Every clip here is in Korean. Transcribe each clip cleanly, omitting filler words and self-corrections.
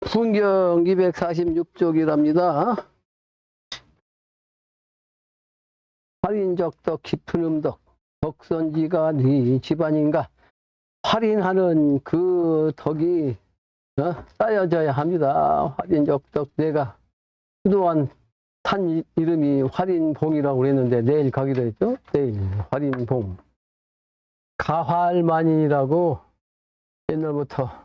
풍경 246쪽이랍니다. 활인적덕 깊은 음덕 덕선지가 네 집안인가. 활인하는 그 덕이 쌓여져야 합니다. 활인적덕 내가 그동안 탄 이름이 활인봉이라고 그랬는데 내일 가기로 했죠. 내일 활인봉. 가활만이라고 옛날부터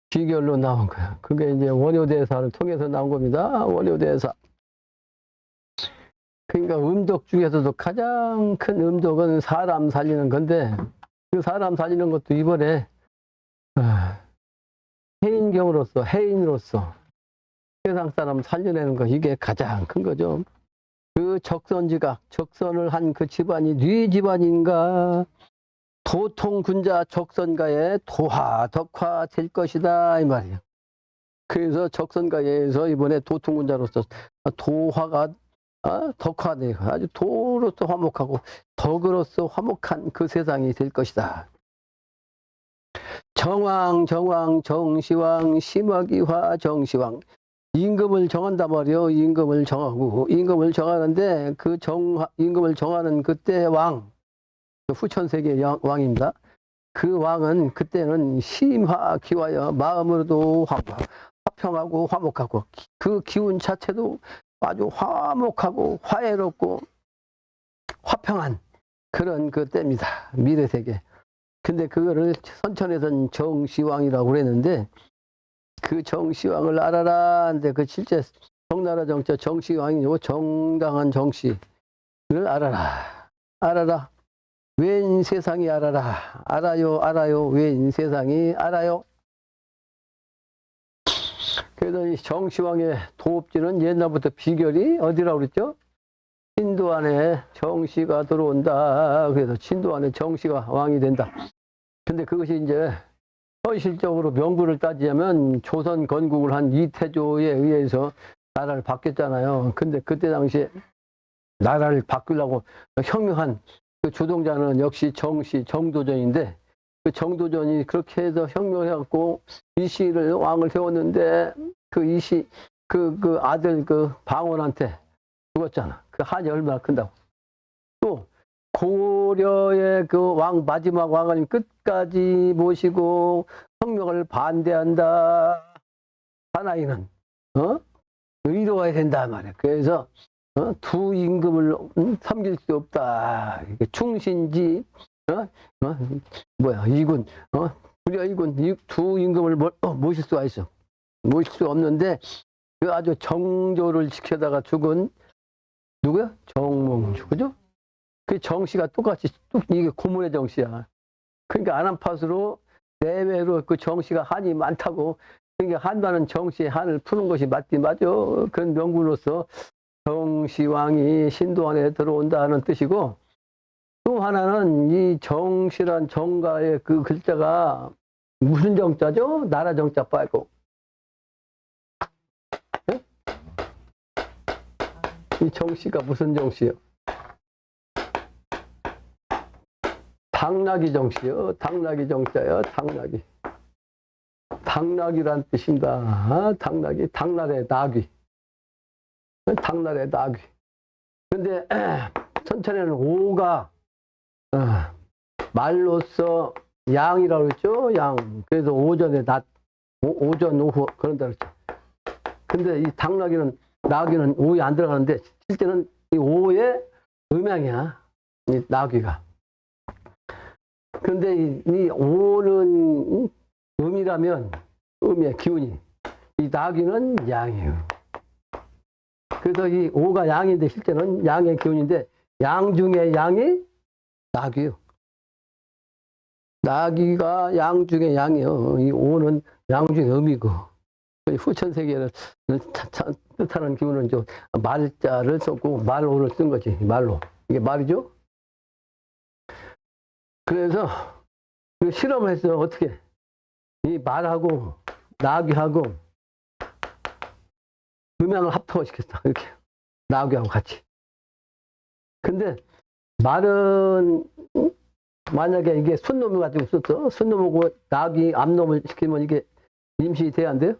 비결로 나온 거야. 그게 이제 원효대사를 통해서 나온 겁니다. 원효대사. 그러니까 음덕 중에서도 가장 큰 음덕은 사람 살리는 건데, 그 사람 살리는 것도 이번에 해인경으로서, 해인으로서 세상 사람 살려내는 거, 이게 가장 큰 거죠. 그 적선지각, 적선을 한 그 집안이 네 집안인가. 도통군자 적선가에 도화, 덕화 될 것이다 이 말이에요. 그래서 적선가에서 이번에 도통군자로서 도화가 덕화되고 아주 도로서 화목하고 덕으로서 화목한 그 세상이 될 것이다. 정왕, 정왕, 정시왕, 심화기화, 정시왕. 임금을 정한단 말이요. 임금을 정하고, 임금을 정하는데 그 임금을 정하는 그때 왕, 후천세계의 왕입니다. 그 왕은 그때는 심화기화여 마음으로도 화평하고 화목하고 그 기운 자체도 아주 화목하고 화해롭고 화평한 그런 그 때입니다. 미래세계. 근데 그거를 선천에서는 정시왕이라고 그랬는데 그 정시왕을 알아라 하는데 그 실제 정나라 정자 정시왕이고 정당한 정시를 알아라. 알아라. 웬 세상이 알아라. 알아요, 알아요. 웬 세상이 알아요. 그래서 이 정시왕의 도읍지는 옛날부터 비결이 어디라고 그랬죠? 신도 안에 정시가 들어온다. 그래서 신도 안에 정시가 왕이 된다. 근데 그것이 이제 현실적으로 명분을 따지자면 조선 건국을 한 이태조에 의해서 나라를 바뀌었잖아요. 근데 그때 당시에 나라를 바꾸려고 혁명한 그 주동자는 역시 정도전인데 그 정도전이 그렇게 해서 혁명해갖고 이씨를 왕을 세웠는데 그 이씨 그 아들 그 방원한테 죽었잖아. 그 한이 얼마나 큰다고. 또 고려의 그 왕 마지막 왕을 끝까지 모시고 혁명을 반대한다. 사나이는 의로워야 된다 말이야. 그래서 두 임금을 섬길 수 없다. 충신지 이군 불여이군 두 임금을 모실 수가 있어. 모실 수 없는데 그 아주 정조를 지켜다가 죽은 누구야? 정몽주 그죠? 그 정씨가 똑같이 이게 고문의 정씨야. 그러니까 안한팟으로 내외로 그 정씨가 한이 많다고. 그러니까 한다는 정씨의 한을 푸는 것이 맞지 맞아. 그런 명분으로서 정시왕이 신도 안에 들어온다는 뜻이고, 또 하나는 이 정시란 정가의 그 글자가 무슨 정자죠? 나라 정자 빨고. 네? 이 정시가 무슨 정시요? 당나귀 정시요. 당나귀 정자요. 당나귀. 당나귀란 뜻입니다. 당나귀. 당나라의 나귀. 당나라의 나귀. 근데 천천에는 오가 말로써 양이라고 했죠. 양. 그래서 오전에 낮, 오전 오후 그런다 그랬죠. 근데 이 당나귀는 나귀는 오에 안 들어가는데 실제는 이 오의 음양이야. 이 나귀가. 근데 이 오는 음이라면 음의 기운이, 이 나귀는 양이에요. 그래서 이 오가 양인데 실제는 양의 기운인데 양 중에 양이 나귀요. 나귀가 양 중에 양이요. 이 오는 양 중에 음이고. 후천세계를 뜻하는 기운은 좀 말자를 썼고 말오를 쓴 거지. 말로. 이게 말이죠. 그래서 그 실험을 해서 어떻게 이 말하고 나귀하고 음양을 합통시켰어. 이렇게 나귀하고 같이. 근데 말은 만약에 이게 순놈을 가지고 썼어. 순놈하고 나귀 앞놈을 시키면 이게 임신이 돼야 안 돼요?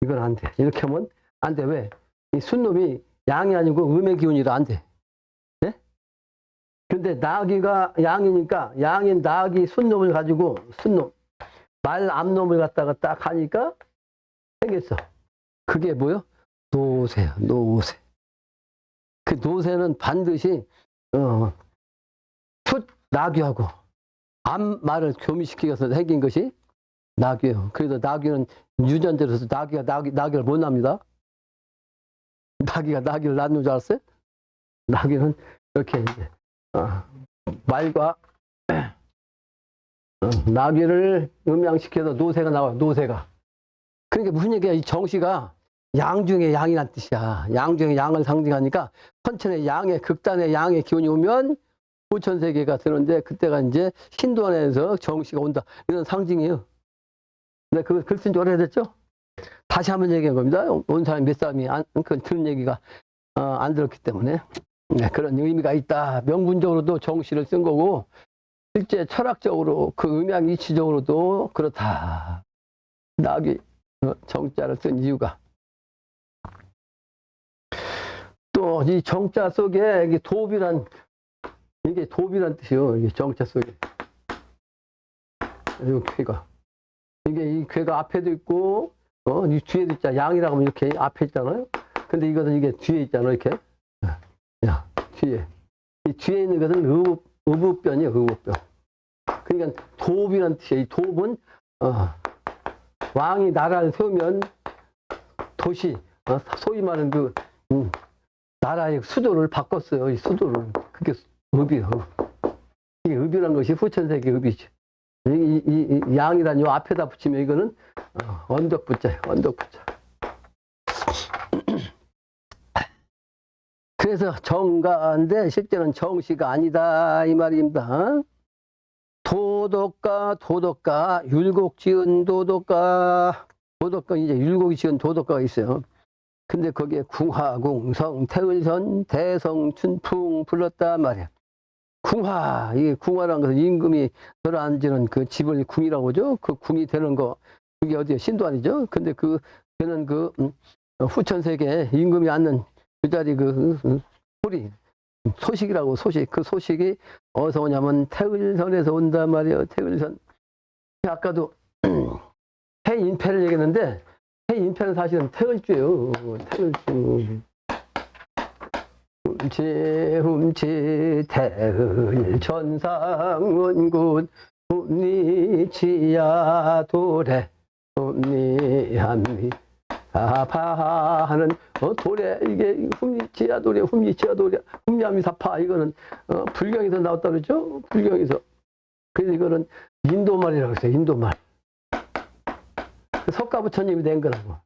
이건 안 돼. 이렇게 하면 안 돼. 왜? 이 순놈이 양이 아니고 음의 기운이라 안 돼. 네? 근데 나귀가 양이니까 양인 나귀 순놈을 가지고 순놈 말 앞놈을 갖다가 딱 하니까 생겼어. 그게 뭐요? 노새야. 노새. 그 노새는 반드시 나귀하고 앞말을 교미시키면서 생긴 것이 나귀예요. 그래서 나귀는 유전자로서 나귀를 못 납니다. 나귀가 나귀를 낳는 줄 알았어요? 나귀는 이렇게 이제 말과 나귀를 음양시켜서 노새가 나와요. 노새가. 그러니까 무슨 얘기야? 이 정씨가 양 중에 양이란 뜻이야. 양 중에 양을 상징하니까 천천의 양의 극단의 양의 기운이 오면 후천세계가 드는데 그때가 이제 신도안에서 정씨가 온다. 이런 상징이에요. 근데 그걸 글 쓴 지 오래됐죠? 다시 한번 얘기한 겁니다. 온 사람이 몇 사람이 그건 들은 얘기가 안 들었기 때문에 네, 그런 의미가 있다. 명분적으로도 정씨를 쓴 거고 실제 철학적으로 그 음양 이치적으로도 그렇다. 나귀 정자를 쓴 이유가 또 이 정자 속에 이게 돕이란 뜻이요. 이게 정자 속에 이 괴가 이 괴가 앞에도 있고 이 뒤에도 있잖아. 양이라고 하면 이렇게 앞에 있잖아요. 근데 이것은 이게 뒤에 있잖아. 이렇게 야 뒤에 이 뒤에 있는 것은 의부변이에요. 의부변. 그러니까 돕이란 뜻이에요. 이 돕은 왕이 나라를 세우면 도시 소위 말하는 그 나라의 수도를 바꿨어요. 이 수도를. 그게 의비요. 이게 의비란 것이 후천세계 의비죠. 이 양이란 요 앞에다 붙이면 이거는 언덕붙자예요. 언덕붙자. 그래서 정가인데 실제는 정씨가 아니다 이 말입니다. 도덕가 율곡지은 도덕가 이제 율곡이 지은 도덕가가 있어요. 근데 거기에 궁하궁성 태을선 대성춘풍 불렀단 말이야. 궁하 이게 궁하라는 것은 임금이 들어앉는 그 집을 궁이라고 하죠. 그 궁이 되는 거 그게 어디에 신도안이죠. 근데 그 되는 그 후천세계 임금이 앉는 그 자리 그 소리 소식이라고 소식 그 소식이 어디서 오냐면 태을선에서 온단 말이에요. 태을선. 아까도 태인패를 얘기했는데 태인패는 사실은 태을주예요. 태을주. 훔치 태을 천상원군 훔리치야 도래 훔리함리 사파하는 도래 이게 훔리치야 도래 훔리함리 사파 이거는 불경에서 나왔다 그러죠. 불경에서. 그래서 이거는 인도말이라고 했어요. 인도말. 석가부처님이 낸 거라고.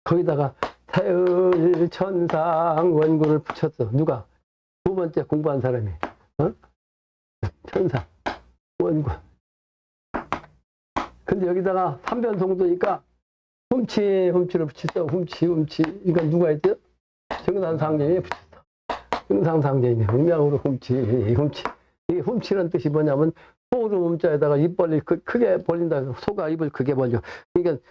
거기다가 태을 천상 원군을 붙였어. 누가? 두 번째 공부한 사람이. 천상 원군. 근데 여기다가 삼변송도니까 훔치를 붙였어. 훔치. 이건 누가 했죠? 정산상제인이 붙였어. 정산상제인이 음양으로 훔치. 이게 훔치는 뜻이 뭐냐면 소를 음자에다가 입 벌리 크게 벌린다. 소가 입을 크게 벌려. 그러니까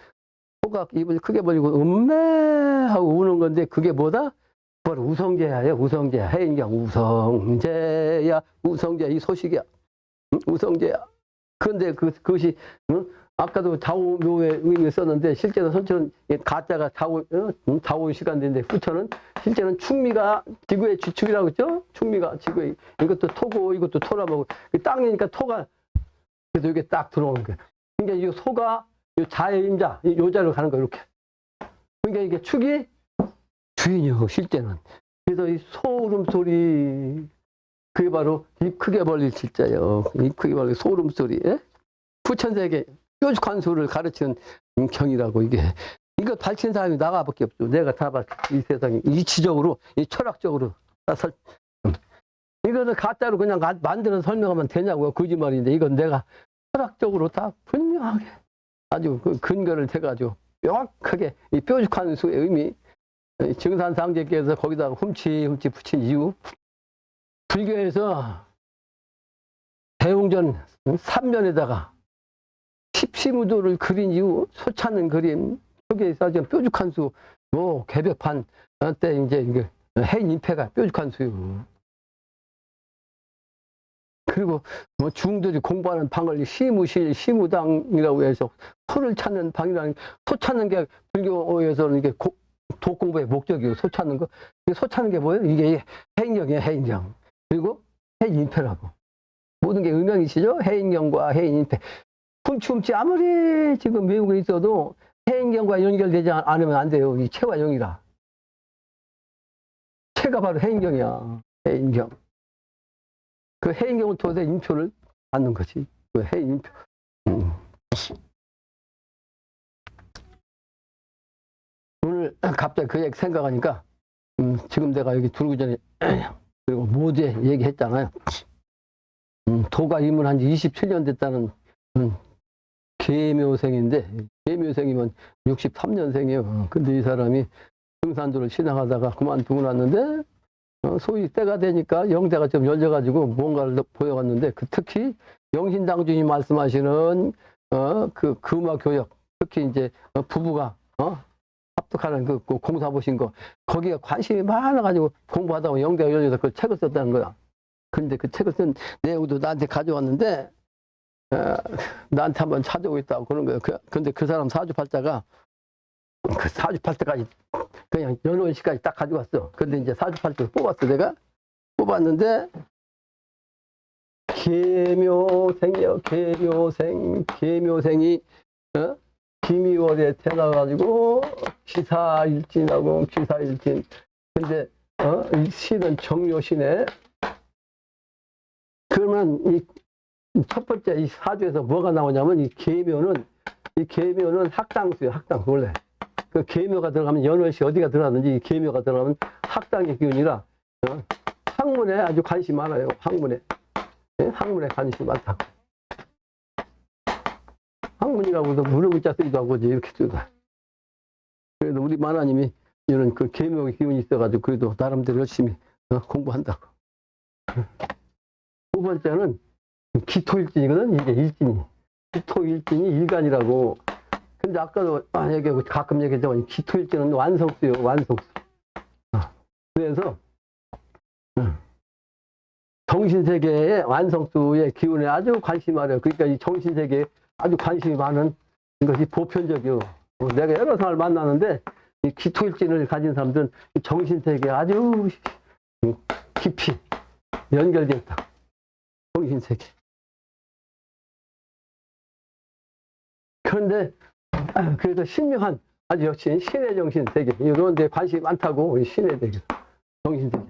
소가 입을 크게 벌리고 하고 우는 건데 그게 뭐다? 그걸 우성제야예요. 우성제야. 해인경 우성제야. 이 소식이야. 우성제야. 그런데 그것이 아까도 좌우묘의 의미를 썼는데 실제로 선천은 가짜가 좌우 시간대인데 후천은 실제는 충미가 지구의 주축이라고 했죠. 충미가 지구의 이것도 토고 이것도 토라고 땅이니까 토가 그래서 이게 딱 들어오는 거예요. 그러니까 이 소가 자의 임자 요자로 가는 거예요. 이렇게. 그러니까 이게 축이 주인이요. 실제는. 그래서 이 소울음소리 그게 바로 입 크게 벌릴 실자예요. 입 크게 벌릴 소울음소리. 후천세계 뾰족한 소를 가르치는 경이라고 이거 밝힌 사람이 나가밖에 없죠. 내가 다 이 세상에 이치적으로 이 철학적으로 이거는 가짜로 그냥 만들어서 설명하면 되냐고요. 거짓말인데 이건 내가 철학적으로 다 분명하게 아주 그 근거를 대가지고 명확하게 이 뾰족한 수의 의미 증산상제께서 거기다가 훔치 붙인 이유 불교에서 대웅전 3면에다가 십시무도를 그린 이유 소 찾는 그림 거기에 있어야지 뾰족한 수, 뭐, 개벽판, 때 이제 이게 해인 임패가 뾰족한 수요. 그리고 뭐 중들이 공부하는 방을 시무실, 시무당이라고 해서 소를 찾는 방이라는, 소 찾는 게 불교에서는 이게 도 공부의 목적이고, 소 찾는 거. 소 찾는 게 뭐예요? 이게 해인경이에요, 해인경. 그리고 해인임패라고. 모든 게 음명이시죠? 해인경과 해인임패. 훔치 아무리 지금 외우고 있어도 해인경과 연결되지 않으면 안 돼요. 이 체와 영이라. 체가 바로 해인경이야. 해인경. 그 해인경을 통해서 인표를 받는 거지. 그 해인인표. 오늘 갑자기 그 얘기 생각하니까, 지금 내가 여기 들어오기 전에, 그리고 모두에 얘기했잖아요. 도가 입문한 지 27년 됐다는 계묘생인데, 계묘생이면 63년생이에요. 근데 이 사람이 등산도를 신앙하다가 그만두고 났는데, 소위 때가 되니까 영대가 좀 열려가지고 뭔가를 보여왔는데, 특히 영신당주님이 말씀하시는 그 금화교역, 특히 이제 부부가 합독하는 그 공사 보신 거, 거기에 관심이 많아가지고 공부하다 보면 영대가 열려서 그 책을 썼다는 거야. 근데 그 책을 쓴 내용도 나한테 가져왔는데, 나한테 한번 찾아오고 있다고 그런 거예요. 근데 그 사람 사주팔자가 그 사주팔자까지 그냥 연월시까지 딱 가져왔어. 근데 이제 사주팔자를 뽑았어. 내가 뽑았는데, 계묘생이요. 계묘생이 김이월에 태어나가지고 기사일진하고 기사일진. 근데 이 신은 정묘시네. 그러면 이 첫 번째 이 사주에서 뭐가 나오냐면, 이 계묘는 학당수예요. 학당. 원래 그 계묘가 들어가면 연월시 어디가 들어가는지, 이 계묘가 들어가면 학당의 기운이라 학문에 아주 관심이 많아요. 학문에. 네? 학문에 관심이 많다고. 학문이라고 해서 무릎자 쓰기도 하고 이렇게 쓰고. 그래도 우리 만화님이 이런 그 계묘의 기운이 있어가지고 그래도 나름대로 열심히 공부한다고. 두 번째는 기토일진이거든. 이게 일진이. 기토일진이 일간이라고. 근데 아까도 얘기하고 가끔 얘기했지만, 기토일진은 완성수요. 완성수. 그래서 정신세계의 완성수의 기운에 아주 관심이 많아요. 그러니까 이 정신세계에 아주 관심이 많은 것이 보편적이요. 내가 여러 사람을 만나는데, 이 기토일진을 가진 사람들은 이 정신세계에 아주 깊이 연결되어 있다. 정신세계. 그런데 그래서 신묘한 아주 역시 신의 정신세계, 이런 데 관심이 많다고. 신의 세계, 정신세계.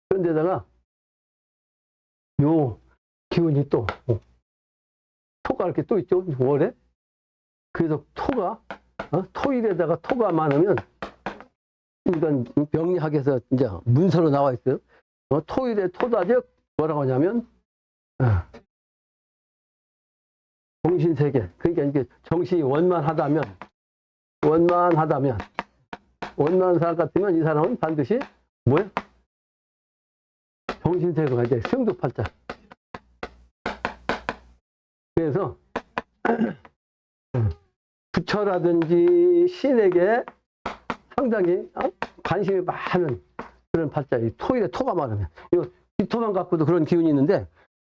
그런데다가 요 기운이 또 토가 이렇게 또 있죠, 월에. 그래서 토가 토일에다가 토가 많으면, 이건 명리학에서 이제 문서로 나와 있어요. 토일에 토다적 뭐라고 하냐면 정신세계. 그러니까 이게 정신이 원만하다면 원만한 사람 같으면 이 사람은 반드시 뭐예요? 정신세계가 이제 승두팔자. 그래서 부처라든지 신에게 상당히 관심이 많은 그런 팔자. 이 토일에 토가 많으면, 이거 기토만 갖고도 그런 기운이 있는데,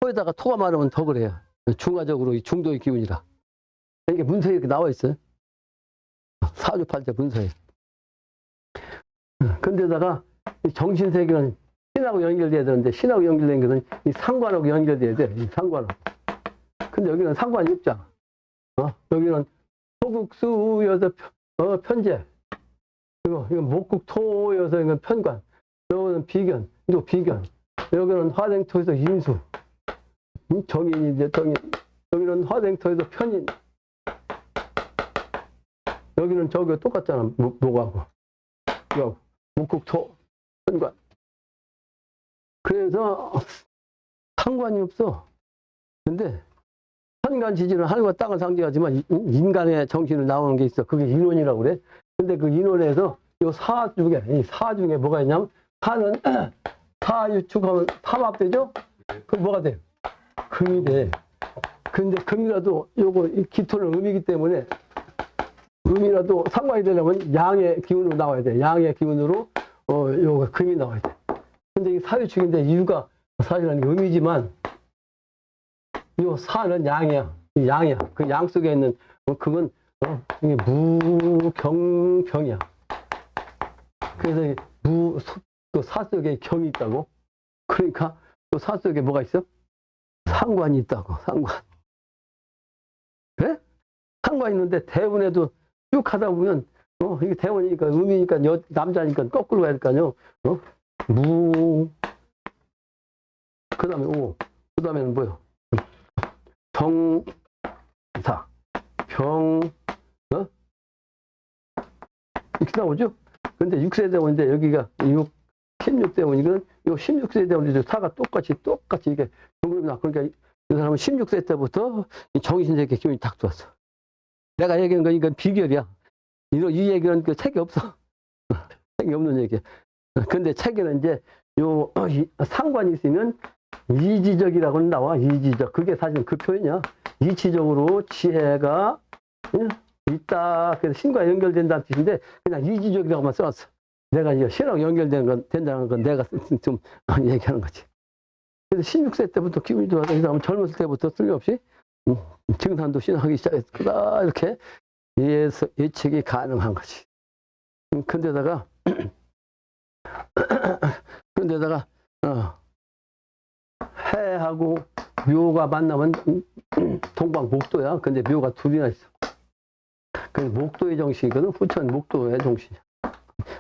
토에다가 토가 많으면 더 그래요. 중화적으로 이 중도의 기운이라. 이게 문서에 이렇게 나와 있어요. 사주팔자 문서에. 근데다가 이 정신세계는 신하고 연결돼야 되는데, 신하고 연결된 것은 이 상관하고 연결돼야 돼. 이 상관하고. 근데 여기는 상관이 없잖아. 여기는 소국수여서 편제. 그리고 이건 목국토여서 이건 편관. 여기는 비견. 이거 비견. 여기는 화생토에서 인수. 정인인데 정인. 여기는 화생토에서 편인. 여기는 저기가 똑같잖아. 목하고. 이거 목국토 편관. 그래서 상관이 없어. 근데 천간지지는 하늘과 땅을 상징하지만 인간의 정신을 나오는 게 있어. 그게 인원이라고 그래. 근데 그 인원에서 이 사 중에 뭐가 있냐면, 사는 사유축하면 삼합되죠? 그럼 뭐가 돼? 금이 돼. 근데 금이라도 요거 기토는 음이기 때문에 음이라도 상관이 되려면 양의 기운으로 나와야 돼. 양의 기운으로, 요거 금이 나와야 돼. 근데 이 사유축인데 이유가 사실은 음이지만, 요 사는 양이야. 이 양이야. 그 양 속에 있는, 그건, 이게 무경병이야. 그래서 그 사 속에 경이 있다고. 그러니까 또 사 속에 뭐가 있어? 상관이 있다고. 상관. 그래? 상관 있는데 대운에도 쭉 하다 보면 이게 대운이니까 음이니까 남자니까 거꾸로 가야 될까요? 그다음에 그다음에는 뭐요? 정사 병 이렇게 나오죠? 근데 6세 대운인데 여기가 16대운이거든. 이 16세 대운이죠. 사가 똑같이 이게 동그라미 나. 그러니까 이 사람은 16세 때부터 정신세계 기운이 딱 좋았어. 내가 얘기한 거 이건 비결이야. 이 얘기는 그 책이 없어. 책이 없는 얘기야. 근데 책에는 이제 상관이 있으면 이지적이라고 나와. 이지적. 그게 사실 그 표현이야. 이치적으로 지혜가 있다. 그래서 신과 연결된다는 뜻인데 그냥 이지적이라고만 써놨어. 내가 이제 신하고 된다는 건 내가 좀 얘기하는 거지. 그래서 16세 때부터 기운이 좋아서 이 사람은 젊었을 때부터 틀림없이 증산도 신하기 시작했구나. 이렇게 예측이 가능한 거지. 근데다가 해하고 묘가 만나면 동방목도야. 근데 묘가 둘이나 있어. 그래서 목도의 정신이거든. 후천 목도의 정신이야.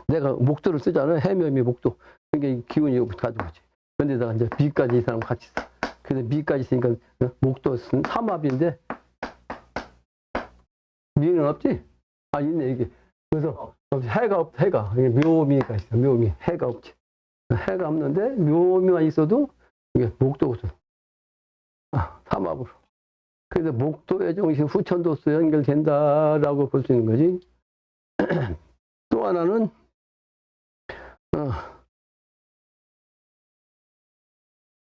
내가 목도를 쓰잖아. 해묘미 목도. 그게 기운이 가지고 오지. 근데다가 이제 미까지 이 사람 같이 써. 그래서 미까지 있으니까 목도 쓴 삼합인데 미는 없지? 아, 있네, 이게. 그래서 해가. 이게 묘미가 있어. 묘미. 해가 없지. 해가 없는데 묘미가 있어도 이게 목도거든. 삼합으로. 그래서 목도의 정신 후천도수 연결된다라고 볼 수 있는 거지. 또 하나는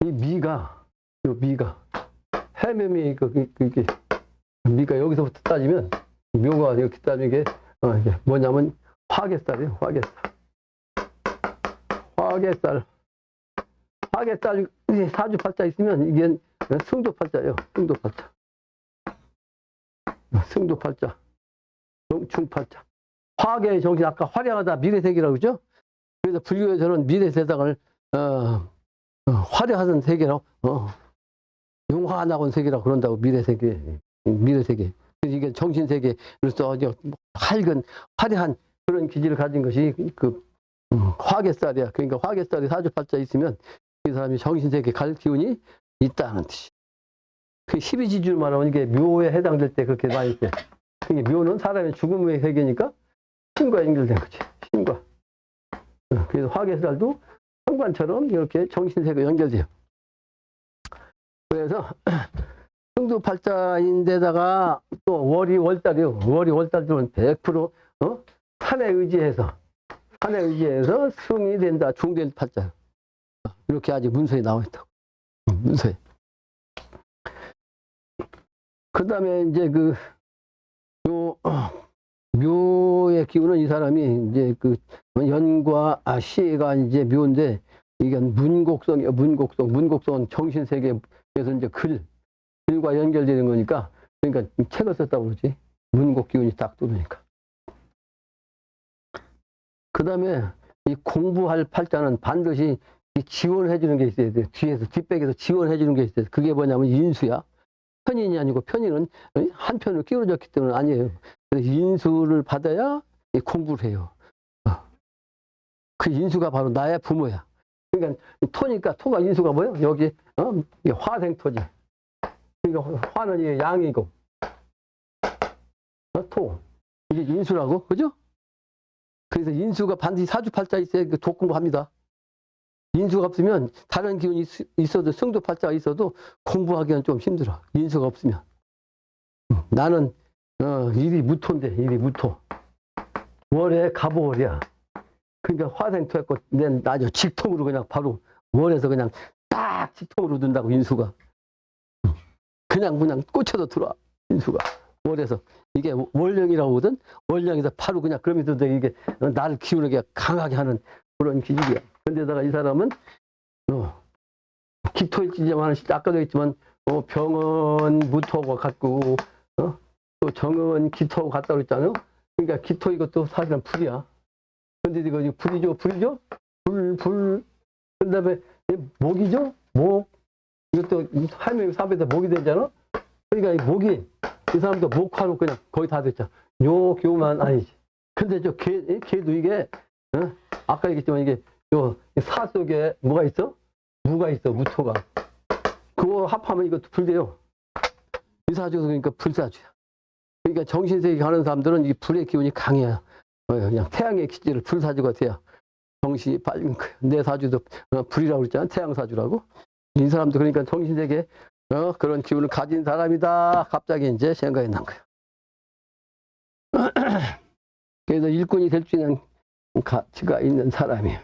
이 미가 해묘미 그게 미가 여기서부터 따지면 묘가 이렇게 따지는 게 이게 뭐냐면 화개살이에요. 화개살 사주팔자 있으면 이게 승조팔자예요. 승조팔자, 정충팔자. 화개의 정신 아까 화려하다 미래세계라고 그러죠? 그래서 불교에서는 미래세상을 화려한 세계라고 용화나온 세계라고 그런다고. 미래세계. 그래서 이게 정신세계로서 밝은 화려한 그런 기질을 가진 것이 그 화개살이야. 그러니까 화개살이 사주팔자 있으면 이 사람이 정신세계 갈 기운이 있다는 뜻이. 그 12지주를 말하면 이게 묘에 해당될 때 그렇게 나올 때. 그게 묘는 사람의 죽음의 세계니까 신과 연결된 거지. 신과. 그래서 화개살도 상관처럼 이렇게 정신세계가 연결돼요. 그래서 승두팔자인데다가 또 월이 월달이요. 월이 월달이면 100% 산에 의지해서 승이 된다. 중될 팔자. 이렇게 아직 문서에 나와 있다고. 문서에. 그 다음에 이제 묘의 기운은 이 사람이 이제 연과 시가 이제 묘인데 이게 문곡성이에요. 문곡성은 정신세계에서 이제 글과 연결되는 거니까 그러니까 책을 썼다고 그러지. 문곡 기운이 딱 들어오니까. 그 다음에 이 공부할 팔자는 반드시 지원해 주는 게 있어야 돼. 뒤에서 뒷백에서 지원해 주는 게 있어야 돼. 그게 뭐냐면 인수야. 편인이 아니고 편인은 한편으로 끼워졌기 때문에 아니에요. 그래서 인수를 받아야 공부를 해요. 그 인수가 바로 나의 부모야. 그러니까 토니까 토가 인수가 뭐예요? 여기 이게 화생토지. 그러니까 화는 이게 양이고 토 이게 인수라고 그죠? 그래서 인수가 반드시 사주팔자 있어야 독 공부합니다. 인수가 없으면 다른 기운이 있어도 승두팔자가 있어도 공부하기는 좀 힘들어. 인수가 없으면. 나는 일이 무토인데 일이 무토. 월에 갑오월이야. 그러니까 화생토했고 난 아주 직통으로 그냥 바로 월에서 그냥 딱 직통으로 둔다고 인수가. 그냥 꽂혀서 들어와 인수가 월에서. 이게 원령이라고 하거든. 원령에서 바로 그냥 그러면서도 이게 나를 키우는 강하게 하는 그런 기질이야. 근데다가 이 사람은 기토일지만 아까도 했지만 병은 무토하고 같고 또 정은 기토하고 같다고 그랬잖아요. 그러니까 기토 이것도 사실은 불이야. 근데 이거 불이죠, 불이죠. 불. 그다음에 목이죠, 목. 이것도 할머니 삽에다 목이 되잖아. 그러니까 이 목이 이 사람도 목화로 그냥 거의 다 됐죠. 요 교만 아니지. 근데 저 개도 이게 아까 얘기했지만 이게 요 사 속에 뭐가 있어? 무가 있어, 무토가. 그거 합하면 이것도 불돼요. 이사주도 그러니까 불사주야. 그러니까 정신세계 가는 사람들은 이 불의 기운이 강해요. 그냥 태양의 기질을 불사주가 돼야 정신이 밝은 거예요. 내 사주도 불이라고 그랬잖아. 태양사주라고. 이 사람도 그러니까 정신세계 그런 기운을 가진 사람이다. 갑자기 이제 생각이 난 거예요. 그래서 일꾼이 될 수 있는 가치가 있는 사람이에요.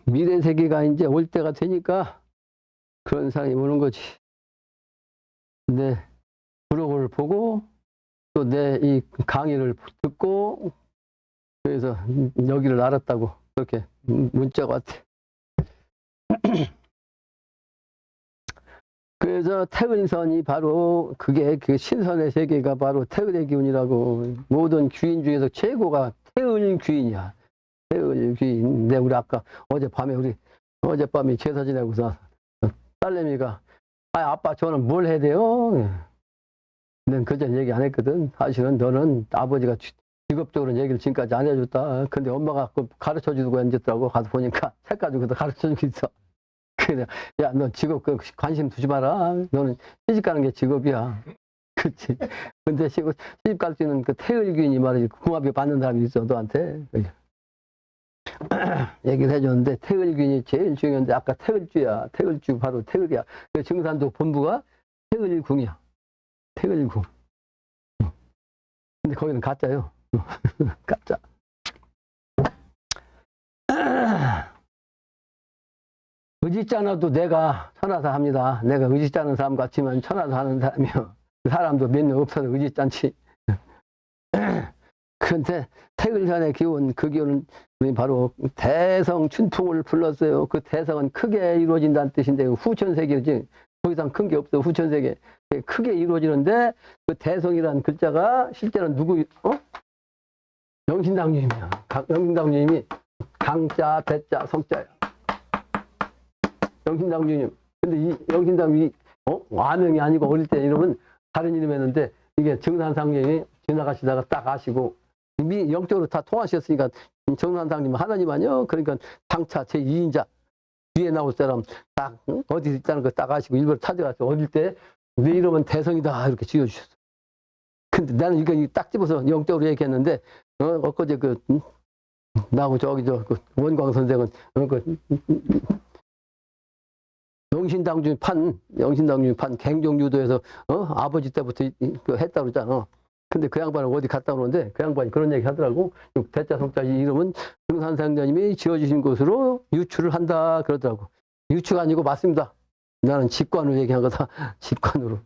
미래 세계가 이제 올 때가 되니까 그런 사람이 오는 거지. 내 브로그를 보고 또 내 이 강의를 듣고 그래서 여기를 알았다고 그렇게 문자가 왔대. 그래서 태은선이 바로 그게 그 신선의 세계가 바로 태은의 기운이라고. 모든 귀인 중에서 최고가 태은 귀인이야. 태은 귀인. 근데 우리 아까 어젯밤에 제사 지내고서 딸내미가 아빠 저는 뭘 해야 돼요? 난 그전 얘기 안 했거든. 사실은 너는 아버지가 직업적으로 얘기를 지금까지 안 해줬다. 근데 엄마가 가르쳐 주고 앉았더라고. 가서 보니까 책 가지고 가르쳐 주고 있어. 그래, 야, 너 직업 관심 두지 마라. 너는 시집 가는 게 직업이야. 그렇지. 근데 시집 갈 수 있는 그 태을귀인이 말이지. 궁합이 받는 사람이 있어, 너한테. 얘기를 해줬는데 태을귀인이 제일 중요한데 아까 태을주야. 태을주 바로 태을이야. 증산도 본부가 태을궁이야. 태을궁. 근데 거기는 가짜요. 가짜. 의지치 않아도 내가 천하사 합니다. 내가 의지치 않은 사람 같지만 천하사 하는 사람이요. 그 사람도 몇 명 없어서 의지치 않지. 그런데 태을현의 기운, 그 기운은 바로 대성 춘풍을 불렀어요. 그 대성은 크게 이루어진다는 뜻인데 후천세계지. 더 이상 큰 게 없어. 후천세계. 크게 이루어지는데 그 대성이라는 글자가 실제는 누구? 영신당님이야. 영신당님이 강자, 대자, 성자야. 영신당주님. 근데 이 영신당이 완흥이 아니고 어릴 때 이름은 다른 이름이었는데 이게 정산상님이 지나가시다가 딱 아시고 이미 영적으로 다 통하셨으니까 정산상님은 하나님 아니요. 그러니까 장차 제2인자 뒤에 나올 사람 딱 어디 있다는 거 딱 아시고 일부러 찾아가서 어릴 때 내 이름은 대성이다 이렇게 지어주셨어. 근데 나는 이거 딱 집어서 영적으로 얘기했는데 엊그제 나하고 저기 그 원광 선생은 영신당주 판 갱종유도에서 아버지 때부터 했다고 그러잖아. 근데 그 양반은 어디 갔다 오는데 그 양반이 그런 얘기 하더라고. 대자 성자 이름은 증산상자님이 지어주신 것으로 유추를 한다 그러더라고. 유추가 아니고 맞습니다. 나는 직관으로 얘기한 거다. 직관으로.